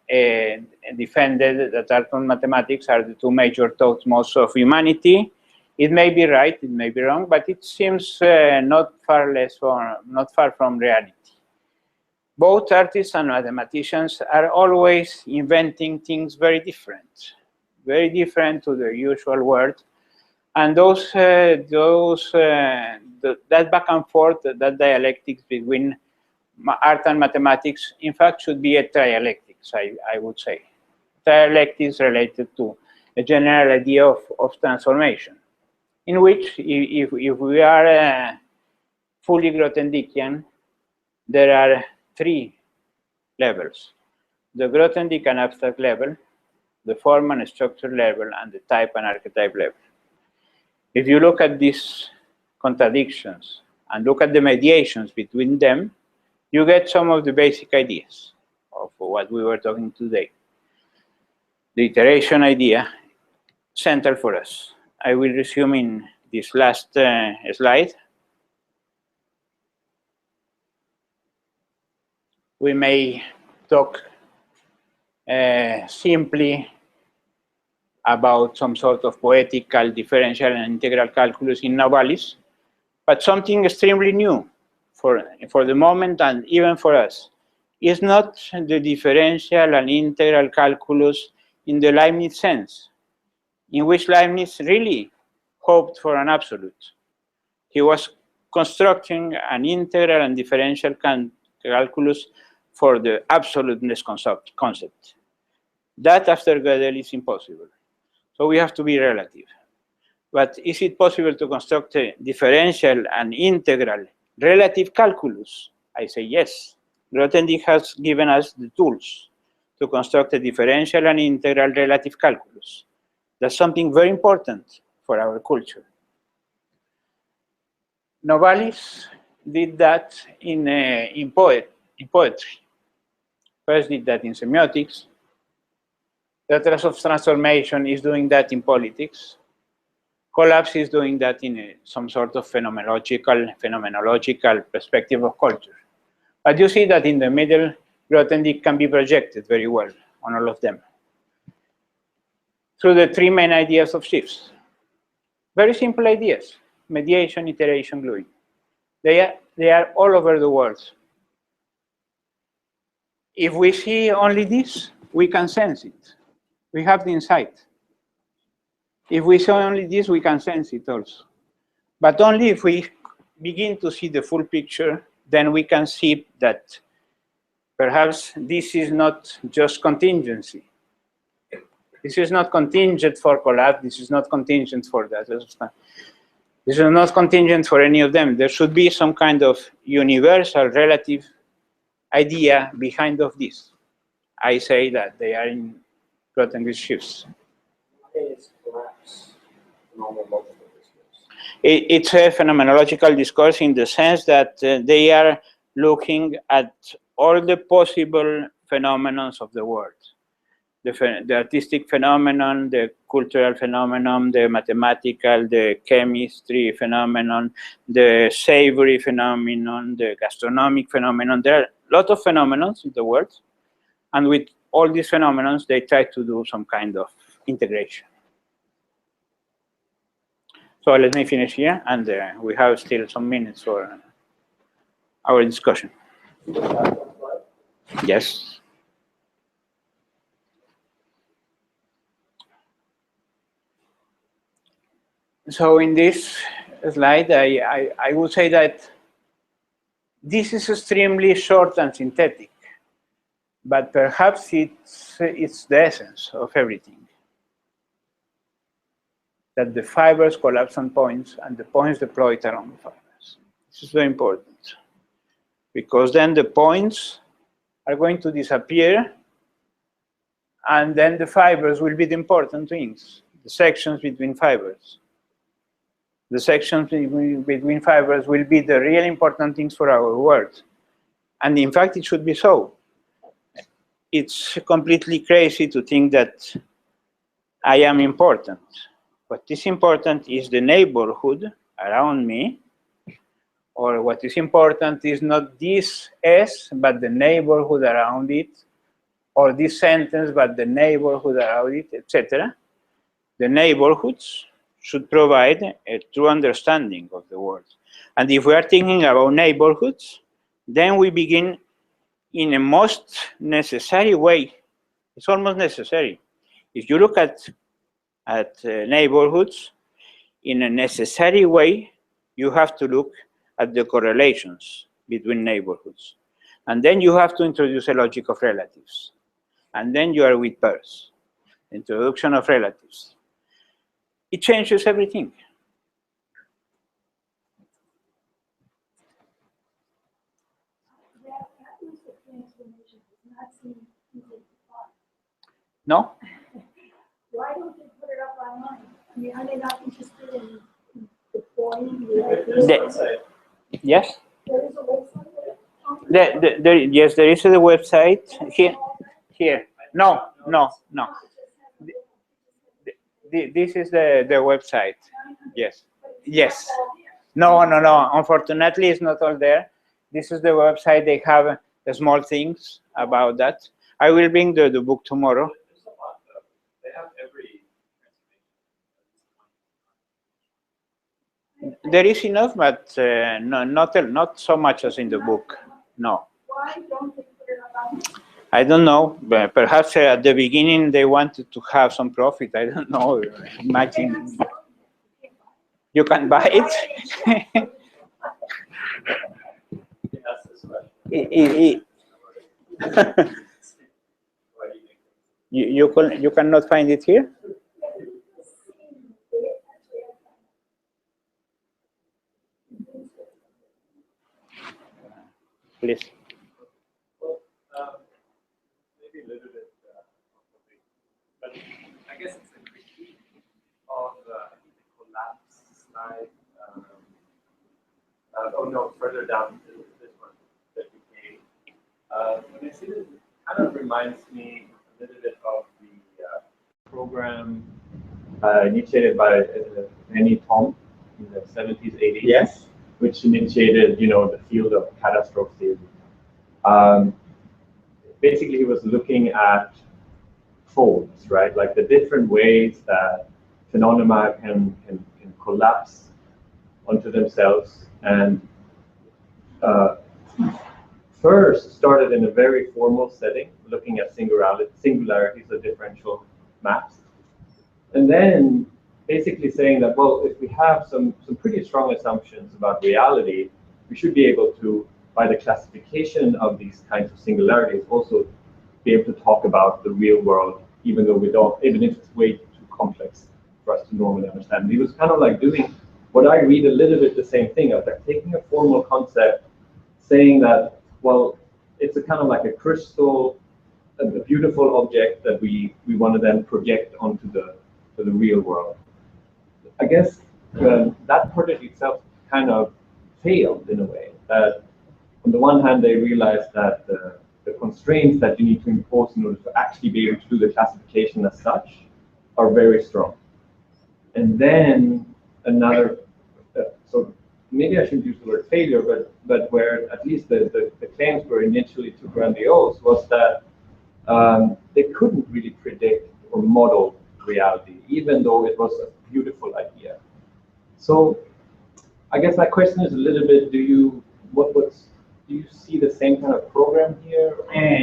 and defended that art and mathematics are the two major thought modes of humanity. It may be right, it may be wrong, but it seems not far from reality. Both artists and mathematicians are always inventing things very different to the usual world. And that back and forth, that dialectics between art and mathematics, in fact, should be a trialectics, I would say. Trialectics related to a general idea of transformation, in which, if we are fully Grothendiekian, there are three levels: the Grothendieck and abstract level, the form and structure level, and the type and archetype level. If you look at these contradictions and look at the mediations between them, you get some of the basic ideas of what we were talking today. The iteration idea, central for us. I will resume in this last slide. We may talk simply about some sort of poetical differential and integral calculus in Novalis, but something extremely new for the moment and even for us is not the differential and integral calculus in the Leibniz sense, in which Leibniz really hoped for an absolute. He was constructing an integral and differential calculus for the absoluteness concept. That after Gödel is impossible. So we have to be relative. But is it possible to construct a differential and integral relative calculus? I say yes. Grothendieck has given us the tools to construct a differential and integral relative calculus. That's something very important for our culture. Novalis did that in poetry. Peirce did that in semiotics. The theory of transformation is doing that in politics. Collapse is doing that in some sort of phenomenological perspective of culture. But you see that in the middle, Grothendieck can be projected very well on all of them through the three main ideas of sheaves. Very simple ideas: mediation, iteration, gluing. They are all over the world. If we see only this, we can sense it. We have the insight. If we see only this, we can sense it also. But only if we begin to see the full picture, then we can see that perhaps this is not just contingency. This is not contingent for collapse. This is not contingent for that. This is not contingent for any of them. There should be some kind of universal relative idea behind of this. I say that they are in Grothendieck's sheaves. It's a phenomenological discourse in the sense that they are looking at all the possible phenomena of the world. The artistic phenomenon, the cultural phenomenon, the mathematical, the chemistry phenomenon, the savory phenomenon, the gastronomic phenomenon. There are a lot of phenomena in the world. And with all these phenomena, they try to do some kind of integration. So let me finish here, and we have still some minutes for our discussion. Yes. So in this slide, I would say that this is extremely short and synthetic, but perhaps it's the essence of everything. That the fibers collapse on points and the points deploy around the fibers. This is very important, because then the points are going to disappear, and then the fibers will be the important things, the sections between fibers. The sections between fibers will be the real important things for our world. And in fact, it should be so. It's completely crazy to think that I am important. What is important is the neighborhood around me, or what is important is not this S, but the neighborhood around it, or this sentence, but the neighborhood around it, etc. The neighborhoods should provide a true understanding of the world. And if we are thinking about neighborhoods, then we begin in a most necessary way. It's almost necessary. If you look at neighborhoods, in a necessary way, you have to look at the correlations between neighborhoods. And then you have to introduce a logic of relatives. And then you are with Peirce, introduction of relatives. It changes everything.
That was the transformation does not seem easy to find.
No?
Why don't they put it up online? I mean, are they not interested in deploying the ideas?
Yes?
There is a website?
Yes, there is a website. Here. No. This is the website. Yes. Yes. No. Unfortunately, it's not all there. This is the website. They have small things about that. I will bring the book tomorrow.
There's a lot, though. They have every transformation.
There is enough, but not so much as in the book. No.
Why don't they put it up online?
I don't know. But perhaps at the beginning they wanted to have some profit. I don't know. Imagine you can buy it. You cannot find it here? Please.
Well, maybe a little bit but I guess it's a critique of I think the collapse slide. Oh no, further down this one that you came. When I see this, it kind of reminds me a little bit of the program initiated by Annie Tom in the 70s, 80s.
Yes.
Which initiated, the field of catastrophe theory. Basically, he was looking at folds, right? Like the different ways that phenomena can collapse onto themselves, and first started in a very formal setting, looking at singularities of differential maps, and then basically saying that, well, if we have some pretty strong assumptions about reality, we should be able to, by the classification of these kinds of singularities, also be able to talk about the real world, even though we don't, even if it's way too complex for us to normally understand. He was kind of like doing what I read a little bit the same thing of like taking a formal concept, saying that, well, it's a kind of like a crystal, a beautiful object that we want to then project onto the real world. I guess that project itself kind of failed in a way. That on the one hand, they realized that the constraints that you need to impose in order to actually be able to do the classification as such are very strong. And then another, so maybe I shouldn't use the word failure, but where at least the claims were initially too grandiose was that they couldn't really predict or model reality, even though it was a beautiful idea. So I guess my question is a little bit, do you see the same kind of program here?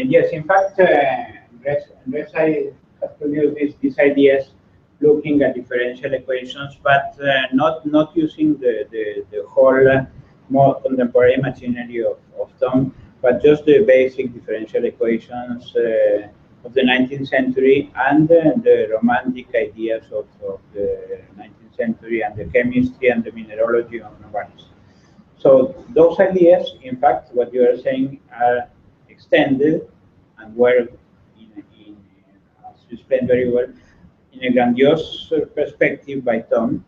Yes, in fact, Grothendieck has produced these ideas looking at differential equations, but not using the whole more contemporary machinery of Tom, but just the basic differential equations of the 19th century and the romantic ideas of the 19th century and the chemistry and the mineralogy of Novalis. So those ideas, in fact, what you are saying, are extended and were, as you explained very well, in a grandiose perspective by Tom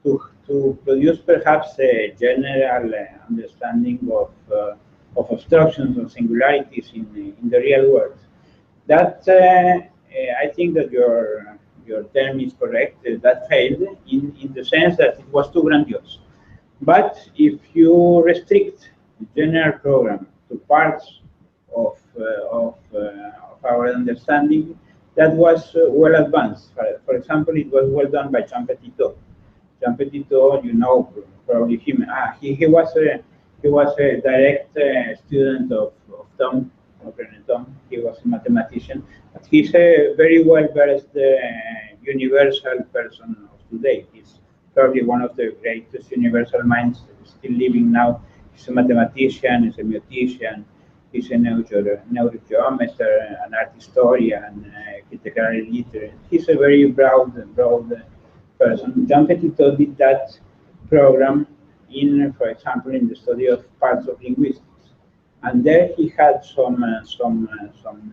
to produce perhaps a general understanding of obstructions or singularities in the real world. That I think that your term is correct. That failed in the sense that it was too grandiose. But if you restrict the general program to parts of our understanding, that was well advanced. For example, it was well done by Jean Petittot. Jean Petittot, you know probably him. He was a direct student of Tom. He was a mathematician, but he's a very well-versed universal person of today. He's probably one of the greatest universal minds still living now. He's a mathematician, a semiotician, he's a neurogeometer, an art historian, critical literate. He's a very broad person. Jean Petittot did that program for example, in the study of parts of linguistics. And there he had some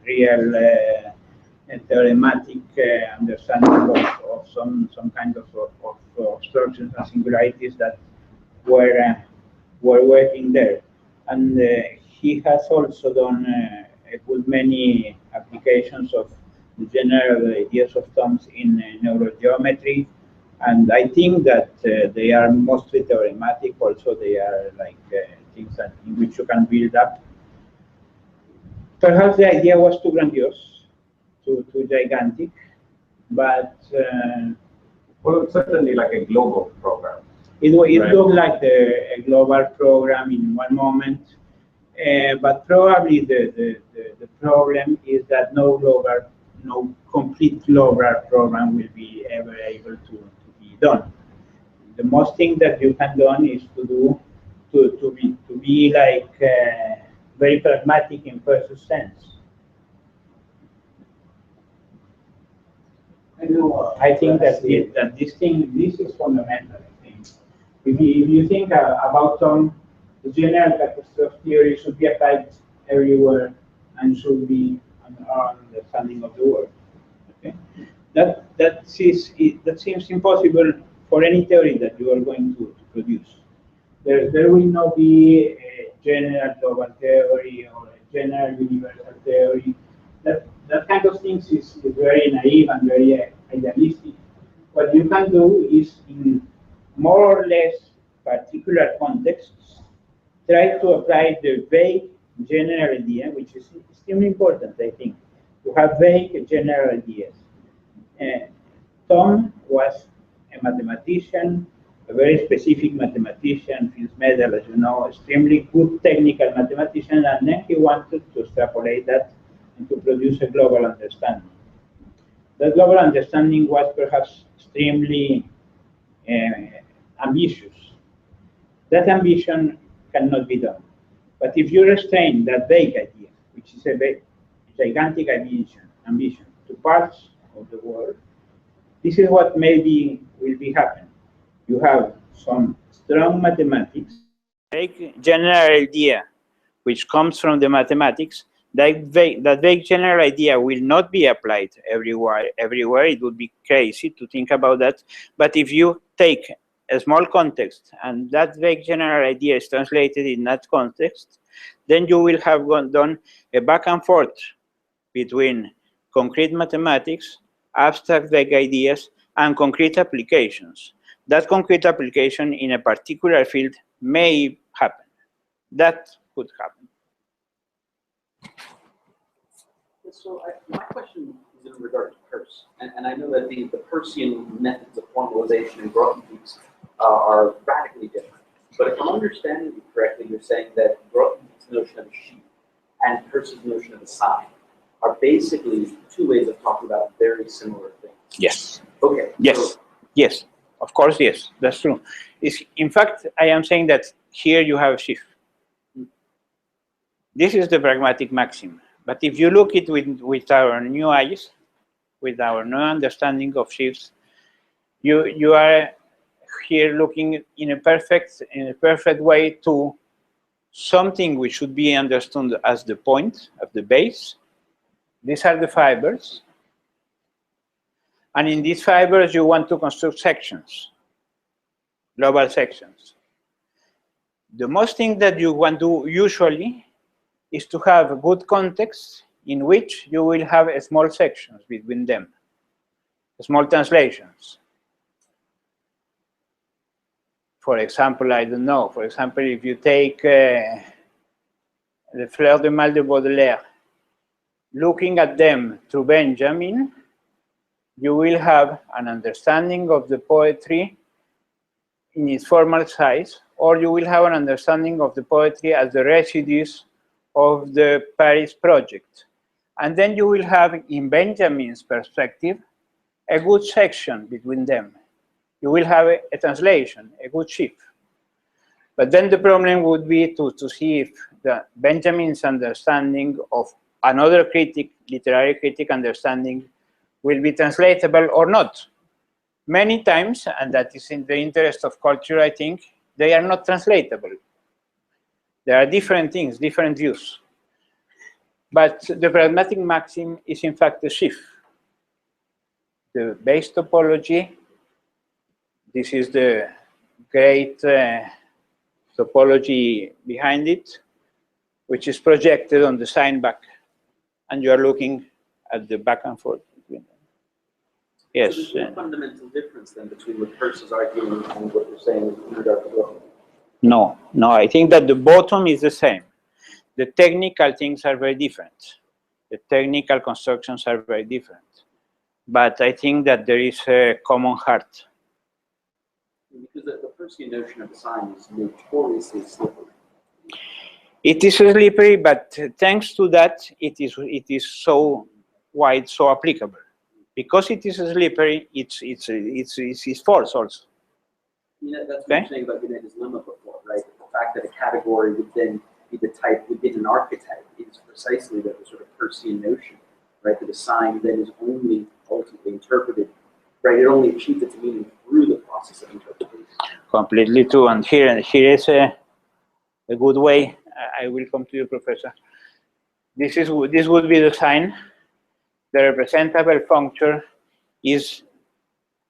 real theorematic understanding of some kind of obstructions and singularities that were working there. And he has also done a good many applications of the general ideas of Tom's in neurogeometry. And I think that they are mostly theorematic. Also, they are like things in which you can build up. Perhaps the idea was too grandiose, too gigantic, but
well, it's certainly like a global program.
It looked like a global program in one moment, but probably the problem is that no complete global program will be ever able to be done. The most thing that you can do is to be like very pragmatic in Peirce's sense. I think that this is fundamental. I think if you think about the general catastrophe theory should be applied everywhere and should be our understanding of the world. Okay, that seems impossible for any theory that you are going to produce. There will not be a general global theory or a general universal theory. That kind of things is very naive and very idealistic. What you can do is, in more or less particular contexts, try to apply the vague general idea, which is extremely important, I think, to have vague general ideas. Tom was a mathematician, a very specific mathematician, Fields Medal, as you know, extremely good technical mathematician, and then he wanted to extrapolate that and to produce a global understanding. That global understanding was perhaps extremely ambitious. That ambition cannot be done. But if you restrain that vague idea, which is a gigantic ambition to parts of the world, this is what maybe will be happening. You have some strong mathematics, vague general idea, which comes from the mathematics. That vague general idea will not be applied everywhere. It would be crazy to think about that. But if you take a small context and that vague general idea is translated in that context, then you will have done a back and forth between concrete mathematics, abstract vague ideas, and concrete applications. That concrete application in a particular field may happen. That could happen.
So my question is in regard to Peirce, and I know that the Peircean methods of formalization and Grothendieck's are radically different. But if I'm understanding you correctly, you're saying that Grothendieck's notion of a sheaf and Peirce's notion of a sign are basically two ways of talking about very similar things.
Yes.
Okay.
Yes.
So,
yes. Of course, yes. That's true. In fact, I am saying that here you have a sheaf. This is the pragmatic maxim. But if you look at it with our new eyes, with our new understanding of sheaves, you are here looking in a perfect way to something which should be understood as the point of the base. These are the fibers. And in these fibers, you want to construct sections, global sections. The most thing that you want to usually is to have a good context in which you will have small sections between them, small translations. For example, I don't know, for example, if you take the Fleurs de Mal de Baudelaire, looking at them through Benjamin, you will have an understanding of the poetry in its formal size, or you will have an understanding of the poetry as the residues of the Paris project. And then you will have, in Benjamin's perspective, a good section between them. You will have a translation, a good sheaf. But then the problem would be to see if Benjamin's understanding of another critic, literary critic understanding, will be translatable or not. Many times, and that is in the interest of culture, I think, they are not translatable. There are different things, different views. But the pragmatic maxim is in fact the sheaf. The base topology, this is the great topology behind it, which is projected on the sign back. And you are looking at the back and forth between them. Yes.
So there's no fundamental difference then between what Peirce is arguing and what you're saying in regard to Grothendieck?
No, I think that the bottom is the same. The technical things are very different. The technical constructions are very different. But I think that there is a common heart.
Because the Peircean notion of a sign is notoriously slippery.
It is slippery, but thanks to that, it is so wide, so applicable. Because it is slippery, it's false also.
I mean, that's what you're saying about Genet's lemma before, right? The fact that a category would then be the type within an archetype is precisely the sort of Peircean notion, right? That a sign then is only ultimately interpreted right? It only achieved its meaning through the process of interpretation.
Completely true. And here is a good way. I will come to you, Professor. This would be the sign. The representable functor is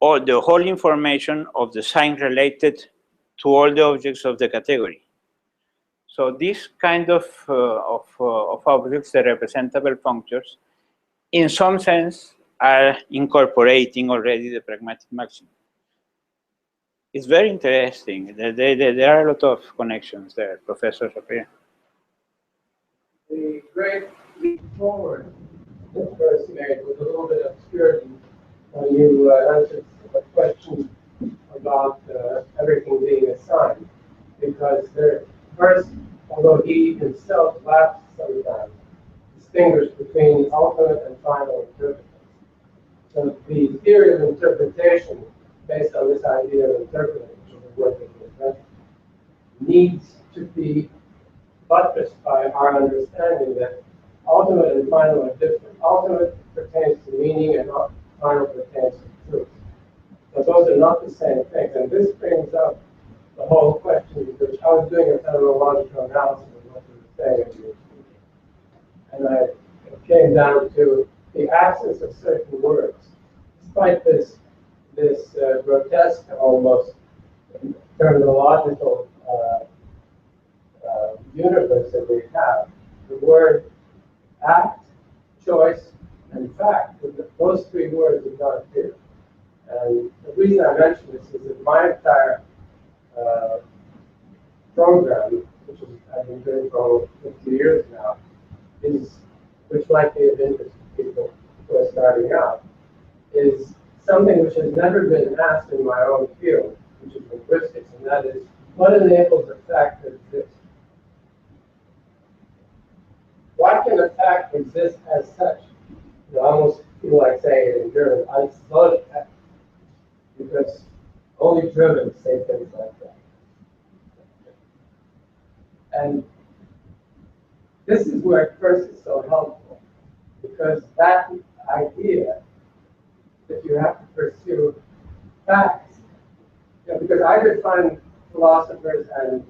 the whole information of the sign related to all the objects of the category. So this kind of objects, the representable functors, in some sense, are incorporating already the pragmatic maximum. It's very interesting. There are a lot of connections there, Professor Zalamea.
The great leap forward that Peirce made was a little bit obscured when you answered a question about everything being a sign, because Peirce, although he himself lapsed sometimes, distinguished between ultimate and final interpreters. So the theory of interpretation, based on this idea of interpreting, which is the word that he invented, needs to be buttressed by our understanding that ultimate and final are different. Ultimate pertains to meaning and final pertains to truth. So those are not the same things. And this brings up the whole question, because I was doing a phenomenological analysis of what you were saying, and I came down to the absence of certain words. Despite this grotesque, almost terminological universe that we have, the word act, choice, and fact, those three words are not appear. And the reason I mention this is that my entire program, which I've been doing for over 50 years now, which might be of interest to people who are starting out, is something which has never been asked in my own field, which is linguistics, and that is, what enables a fact to exist? Why can a fact exist as such? You almost feel like saying it in German, als solche, because only Germans say things like that. And this is where Peirce is so helpful, because that idea that you have to pursue facts, because I define philosophers and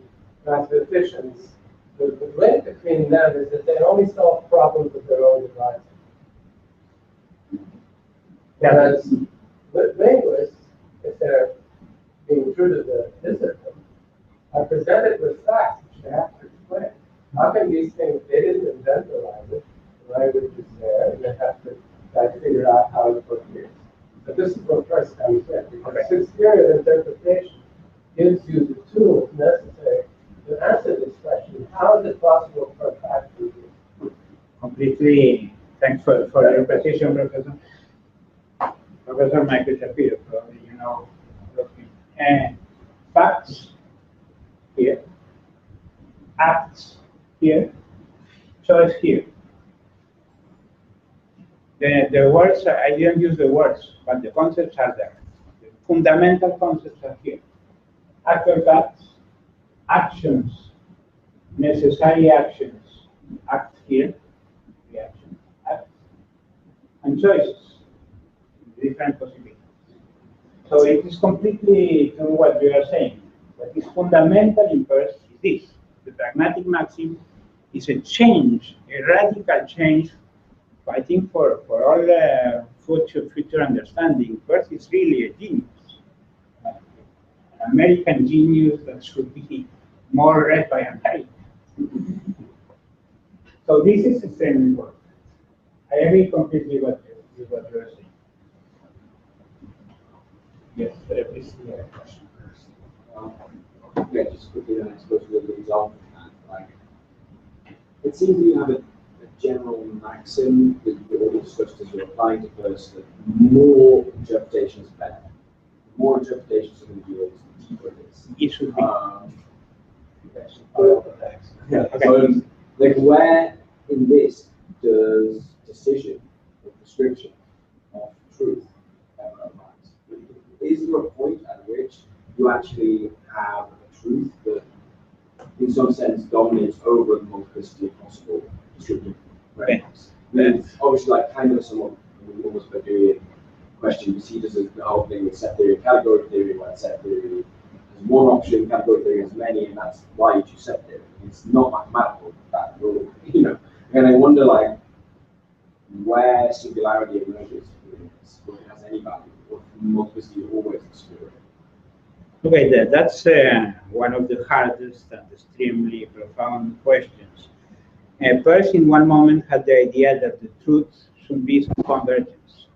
mathematicians, the link between them is that they only solve problems with their own devices. Whereas linguists, if they're being true to the discipline, are presented with facts which they have to explain. How can these things, they didn't invent the language, the language is there, and they have to try to figure out how it appears. But this is what Peirce comes in, because his theory of interpretation gives you the tools necessary to answer this question: how is it possible for a fact to exist?
Completely. Thanks for your precision, Professor. Professor Michael Shapiro, probably you know. Facts here, acts here, choice here. The words, I didn't use the words, but the concepts are there. The fundamental concepts are here. Actual facts, actions, necessary actions, act here, reaction, act, and choices, different possibilities. So it is completely true what you are saying. What is fundamental in Peirce is this: the pragmatic maxim is a change, a radical change. I think for all future understanding, Peirce is really a genius, an American genius that should be more read by Americans. So this is extremely important. I agree completely with what you are saying. Yes, please.
Yeah, just quickly then I suppose with the example, like, it seems that you have a general maxim that you already discussed as you're applying to Peirce, that more interpretation is better. The more interpretations are going to be able to deeper it is.
It should be.
Yeah, so, like, where in this does decision or prescription of truth arise? Is there a point at which you actually have a truth that, in some sense, dominates over the multiplicity of possible descriptive frameworks? It's obviously, like, kind of somewhat almost Badurian question, you see this as the whole thing with set theory and category theory, where set theory has one option, category theory has many, and that's why you choose set theory. It's not mathematical, that rule, you know. And I wonder, like, where singularity emerges in this, whether it has any value, or multiplicity always excluded.
Okay, that's one of the hardest and extremely profound questions. Peirce, in one moment, had the idea that the truth should be some convergence.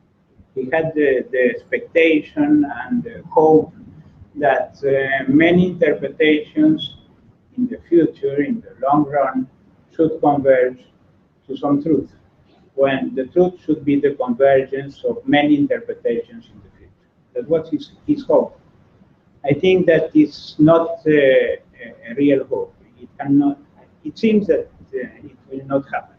He had the expectation and the hope that many interpretations in the future, in the long run, should converge to some truth, when the truth should be the convergence of many interpretations in the future. That was his hope. I think that is not a real hope. It cannot. It seems that it will not happen.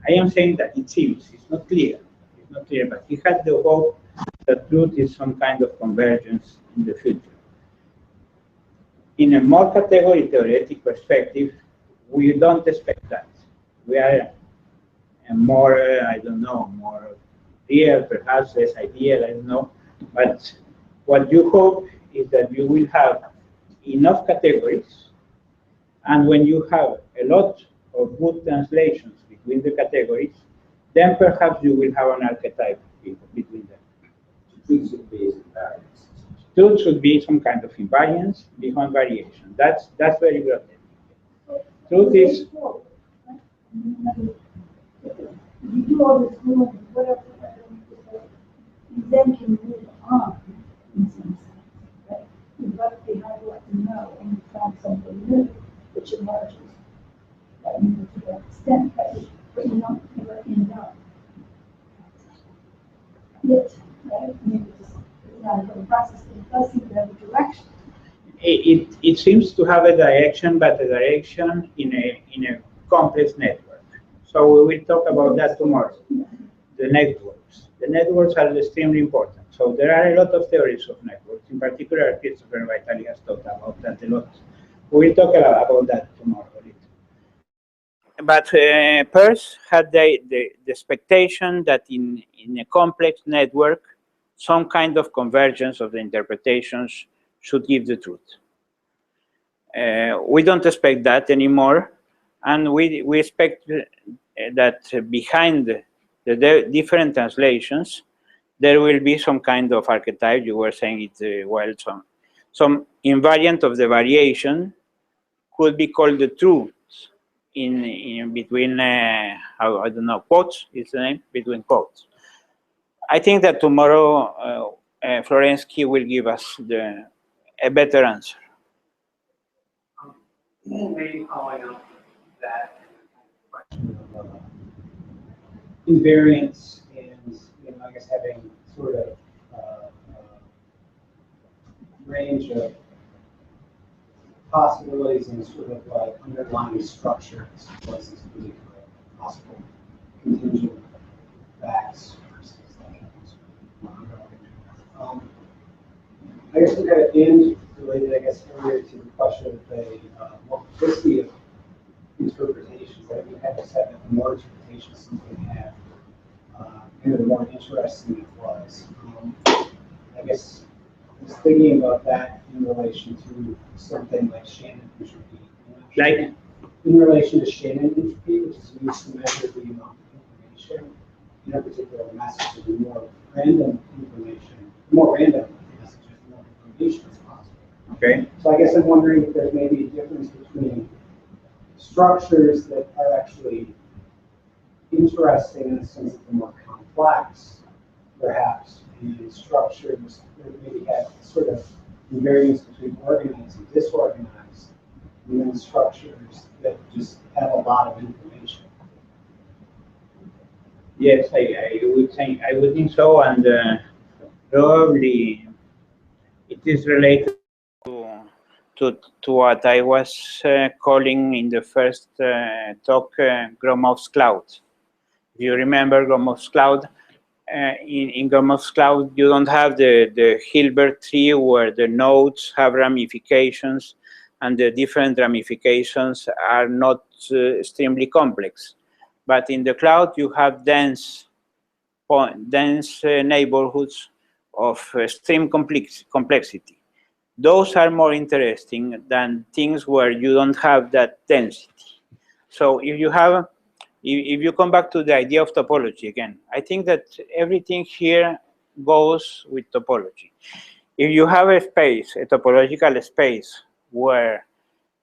I am saying that it seems. It's not clear. It's not clear. But he had the hope that truth is some kind of convergence in the future. In a more category theoretic perspective, we don't expect that. We are more, I don't know, more real, perhaps less ideal, I don't know. But what you hope is that you will have enough categories, and when you have a lot of good translations between the categories, then perhaps you will have an archetype between them.
Truth should be invariance.
Truth should be some kind of invariance behind variation. That's very Grothendieck. Truth is.
You do all this movement, whatever, you then can move on in some sense, right? You left behind what you know and you found something new which emerges. That means to that extent, but you don't never end up. Yet, right? I mean, it's not a whole process, but it does seem to have a direction.
It seems to have a direction, but a direction in a complex network. So we will talk about that tomorrow. The networks. The networks are extremely important. So there are a lot of theories of networks. In particular, Christopher Vitali has talked about that a lot. We will talk about that tomorrow. But Peirce had the expectation that in a complex network, some kind of convergence of the interpretations should give the truth. We don't expect that anymore. And we expect that behind the different translations, there will be some kind of archetype. You were saying it well, some invariant of the variation could be called the truth in between, I don't know, quotes, is the name, between quotes. I think that tomorrow Florensky will give us a better answer.
Maybe following up that question of
invariance and, I guess having sort of range of possibilities and sort of like underlying structures was this particular possible contingent facts versus like I guess we're going to end related, I guess, earlier to the question of the multiplicity of interpretations. That we have to set up more interpretations something have, and the more interesting it was. I guess I was thinking about that in relation to something like Shannon entropy.
Like?
In relation to Shannon entropy, which is used to measure the amount of information in a particular message, the more random information, the more random messages, the more information is possible.
Okay.
So I guess I'm wondering if there's maybe a difference between structures that are actually interesting in the sense that they're more complex, perhaps, and structures that maybe have sort of invariance between organized and disorganized, and then structures that just have a lot of information.
Yes, I would think so, and probably it is related to what I was calling in the first talk Gromov's cloud. If you remember Gromov's cloud, in Gromov's cloud you don't have the Hilbert tree where the nodes have ramifications and the different ramifications are not extremely complex. But in the cloud you have dense dense neighborhoods of extreme complexity. Those are more interesting than things where you don't have that density. So if you come back to the idea of topology again, I think that everything here goes with topology. If you have a space, a topological space, where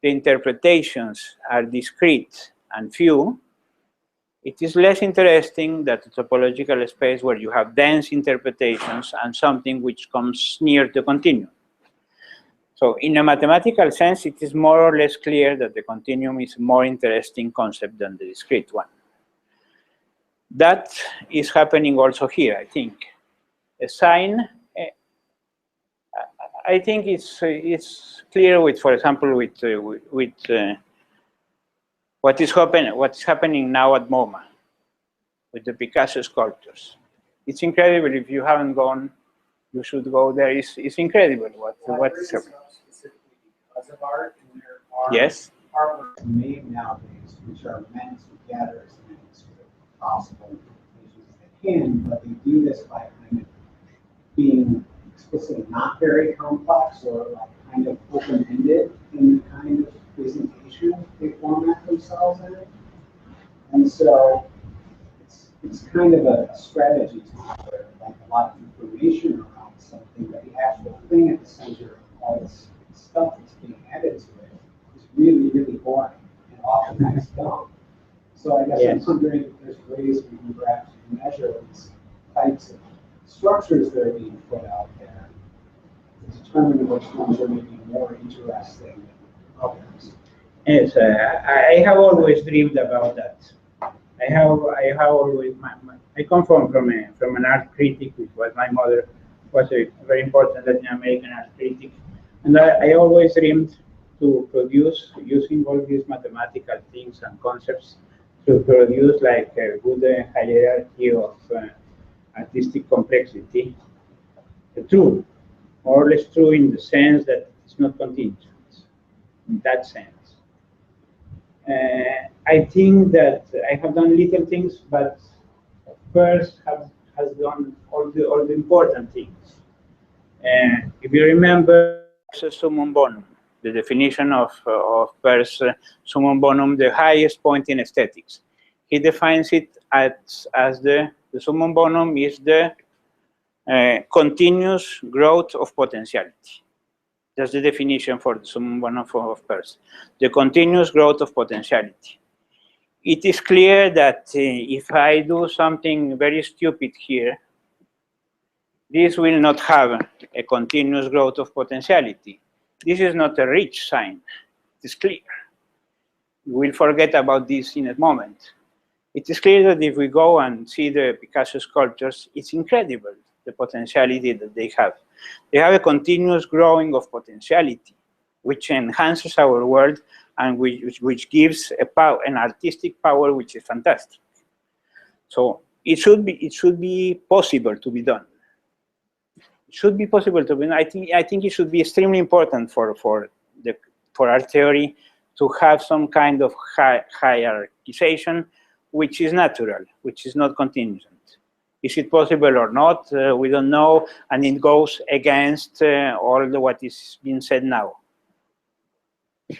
the interpretations are discrete and few, it is less interesting than the topological space where you have dense interpretations and something which comes near the continuum. So in a mathematical sense, it is more or less clear that the continuum is a more interesting concept than the discrete one. That is happening also here, I think. A sign, I think it's clear with, for example, with what is happening now at MoMA with the Picasso sculptures. It's incredible. If you haven't gone, you should go there. It's incredible what is happening.
Specifically because of art, and there are
Yes.
artworks
made nowadays, which are meant to gather as many sort of possible conclusions as they can, but they do this by kind of being explicitly not very complex or like kind of open-ended in the kind of presentation they format themselves in. And so it's kind of a strategy to gather like a lot of information around something, but the actual thing at the center of all this stuff that's being added to it is really, really boring and often nice dumb. So I guess I'm wondering if there's ways we can perhaps measure these types of structures that are being put out there to determine which ones are maybe more interesting than others.
Yes, I have always dreamed about that. I have always. I come from an art critic, which was my mother was a very important Latin American art critic, and I always dreamed to produce, using all these mathematical things and concepts, to produce like a good hierarchy of artistic complexity. True, more or less true in the sense that it's not contingent. In that sense. I think that I have done little things, but Peirce has done all the important things. If you remember summum bonum, the definition of Peirce summum bonum, the highest point in aesthetics, he defines it as the summum bonum is the continuous growth of potentiality. That's the definition for the summum bonum of Peirce, the continuous growth of potentiality. It is clear that if I do something very stupid here, this will not have a continuous growth of potentiality. This is not a rich sign. It is clear. We'll forget about this in a moment. It is clear that if we go and see the Picasso sculptures, it's incredible, the potentiality that they have. They have a continuous growing of potentiality, which enhances our world and which gives an artistic power which is fantastic. So it should be possible to be done. It should be possible to be done. I think it should be extremely important for our theory to have some kind of hierarchization, which is natural, which is not contingent. Is it possible or not? We don't know, and it goes against all what is being said now.
Okay,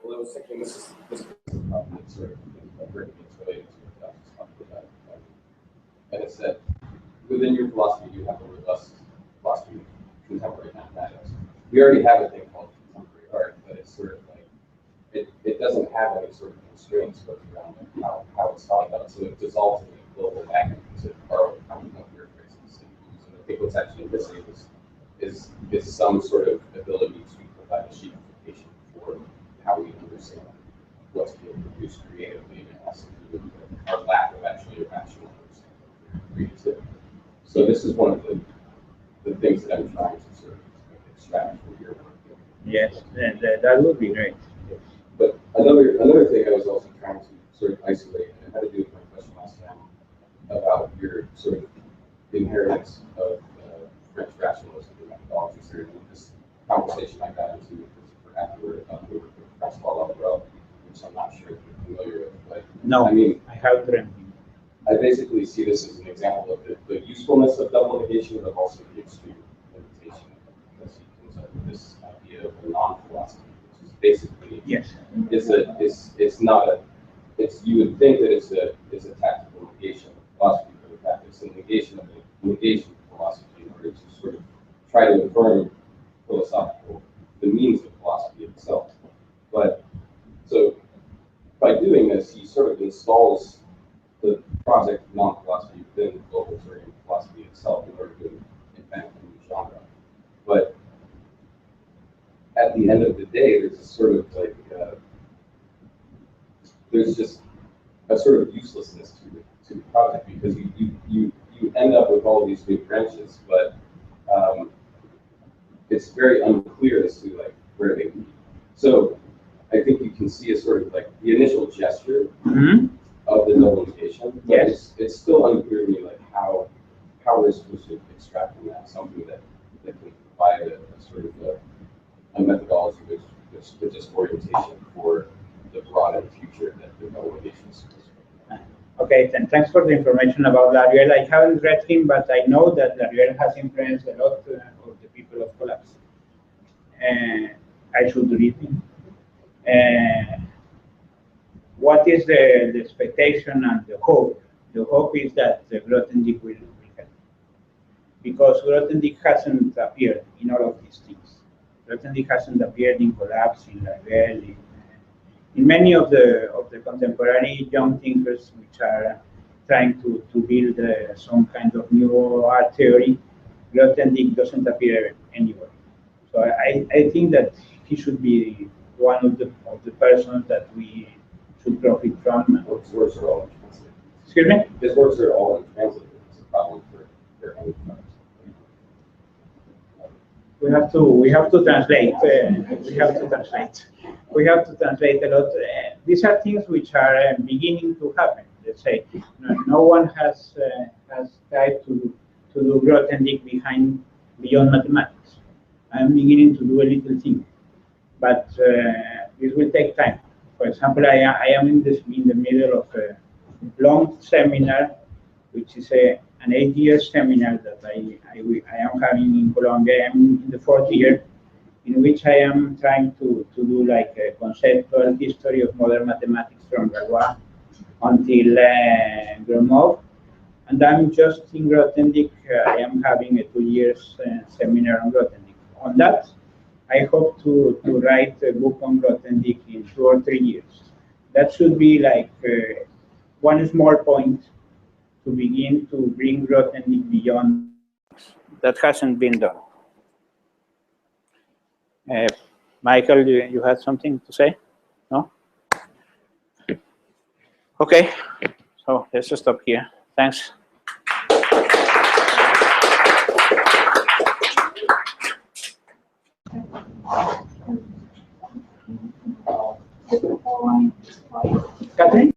well, I was thinking this is probably sort of related to what I was talking about. And it's that within your philosophy, you have a robust philosophy of contemporary mathematics. We already have a thing called contemporary art, but it's sort of like, it doesn't have any sort of constraints around how it's thought about. So it dissolves in a global vacuum to borrow from your phrases. And I think what's actually missing is some sort of ability to provide a sheetification for how we understand what's being produced creatively, and it has to do with our lack of actually a rational understanding of creativity. So this is one of the things that I'm trying to sort of extract from your work.
Yes, that would be great.
But another thing I was also trying to sort of isolate, and it had to do with my question last time about your sort of inheritance of French rationalism and methodology. So this conversation I got into with Christopher afterward about the French law, which I'm not sure if you're familiar with. But
no,
I mean,
I have dreamt.
I basically see this as an example of the usefulness of double negation, but also the extreme limitation of this idea of a non-philosophy, which is basically it's not a you would think that it's a tactical negation of philosophy, but in fact it's a negation of the negation of philosophy in order to sort of try to affirm the means of philosophy itself. But so by doing this, he sort of installs the project of non-philosophy within the global Turian philosophy itself in order to invent a new genre. But at the end of the day, there's a sort of like there's just a sort of uselessness to the project because you end up with all these new branches, but it's very unclear as to like where they lead. So I think you can see a sort of like the initial gesture of the double negation, but it's still unclear to me like how we're supposed to extract from that something that can provide a sort of a methodology with just orientation for the broadened future that the double negation is supposed to.
Okay, then thanks for the information about Laruelle. I haven't read him, but I know that Laruelle has influenced a lot of the people of Collapse. I should read him. What is the expectation and the hope? The hope is that Grothendieck will help. Because Grothendieck hasn't appeared in all of these things. Grothendieck hasn't appeared in Collapse, in Laruelle, in many of the contemporary young thinkers which are trying to build some kind of new art theory. Grothendieck doesn't appear anywhere. So I think that he should be one of the persons that we should profit from.
His works are all untranslated.
Excuse me?
His works are all untranslated. It's a problem for any part.
We have to translate. We have to translate a lot. These are things which are beginning to happen. Let's say no one has tried to do Grothendieck beyond mathematics. I'm beginning to do a little thing, but this will take time. For example, I am in the middle of a long seminar, which is an 8-year seminar that I am having in Colombia. I am in the 4th year, in which I am trying to do like a conceptual history of modern mathematics from Galois until Gromov. And I'm just in Grothendieck. I am having a 2 years seminar on Grothendieck. On that, I hope to write a book on Grothendieck in 2 or 3 years. That should be like one small point to begin to bring Grothendieck beyond. That hasn't been done. Michael, you had something to say? No? Okay, so let's just stop here. Thanks. Catherine?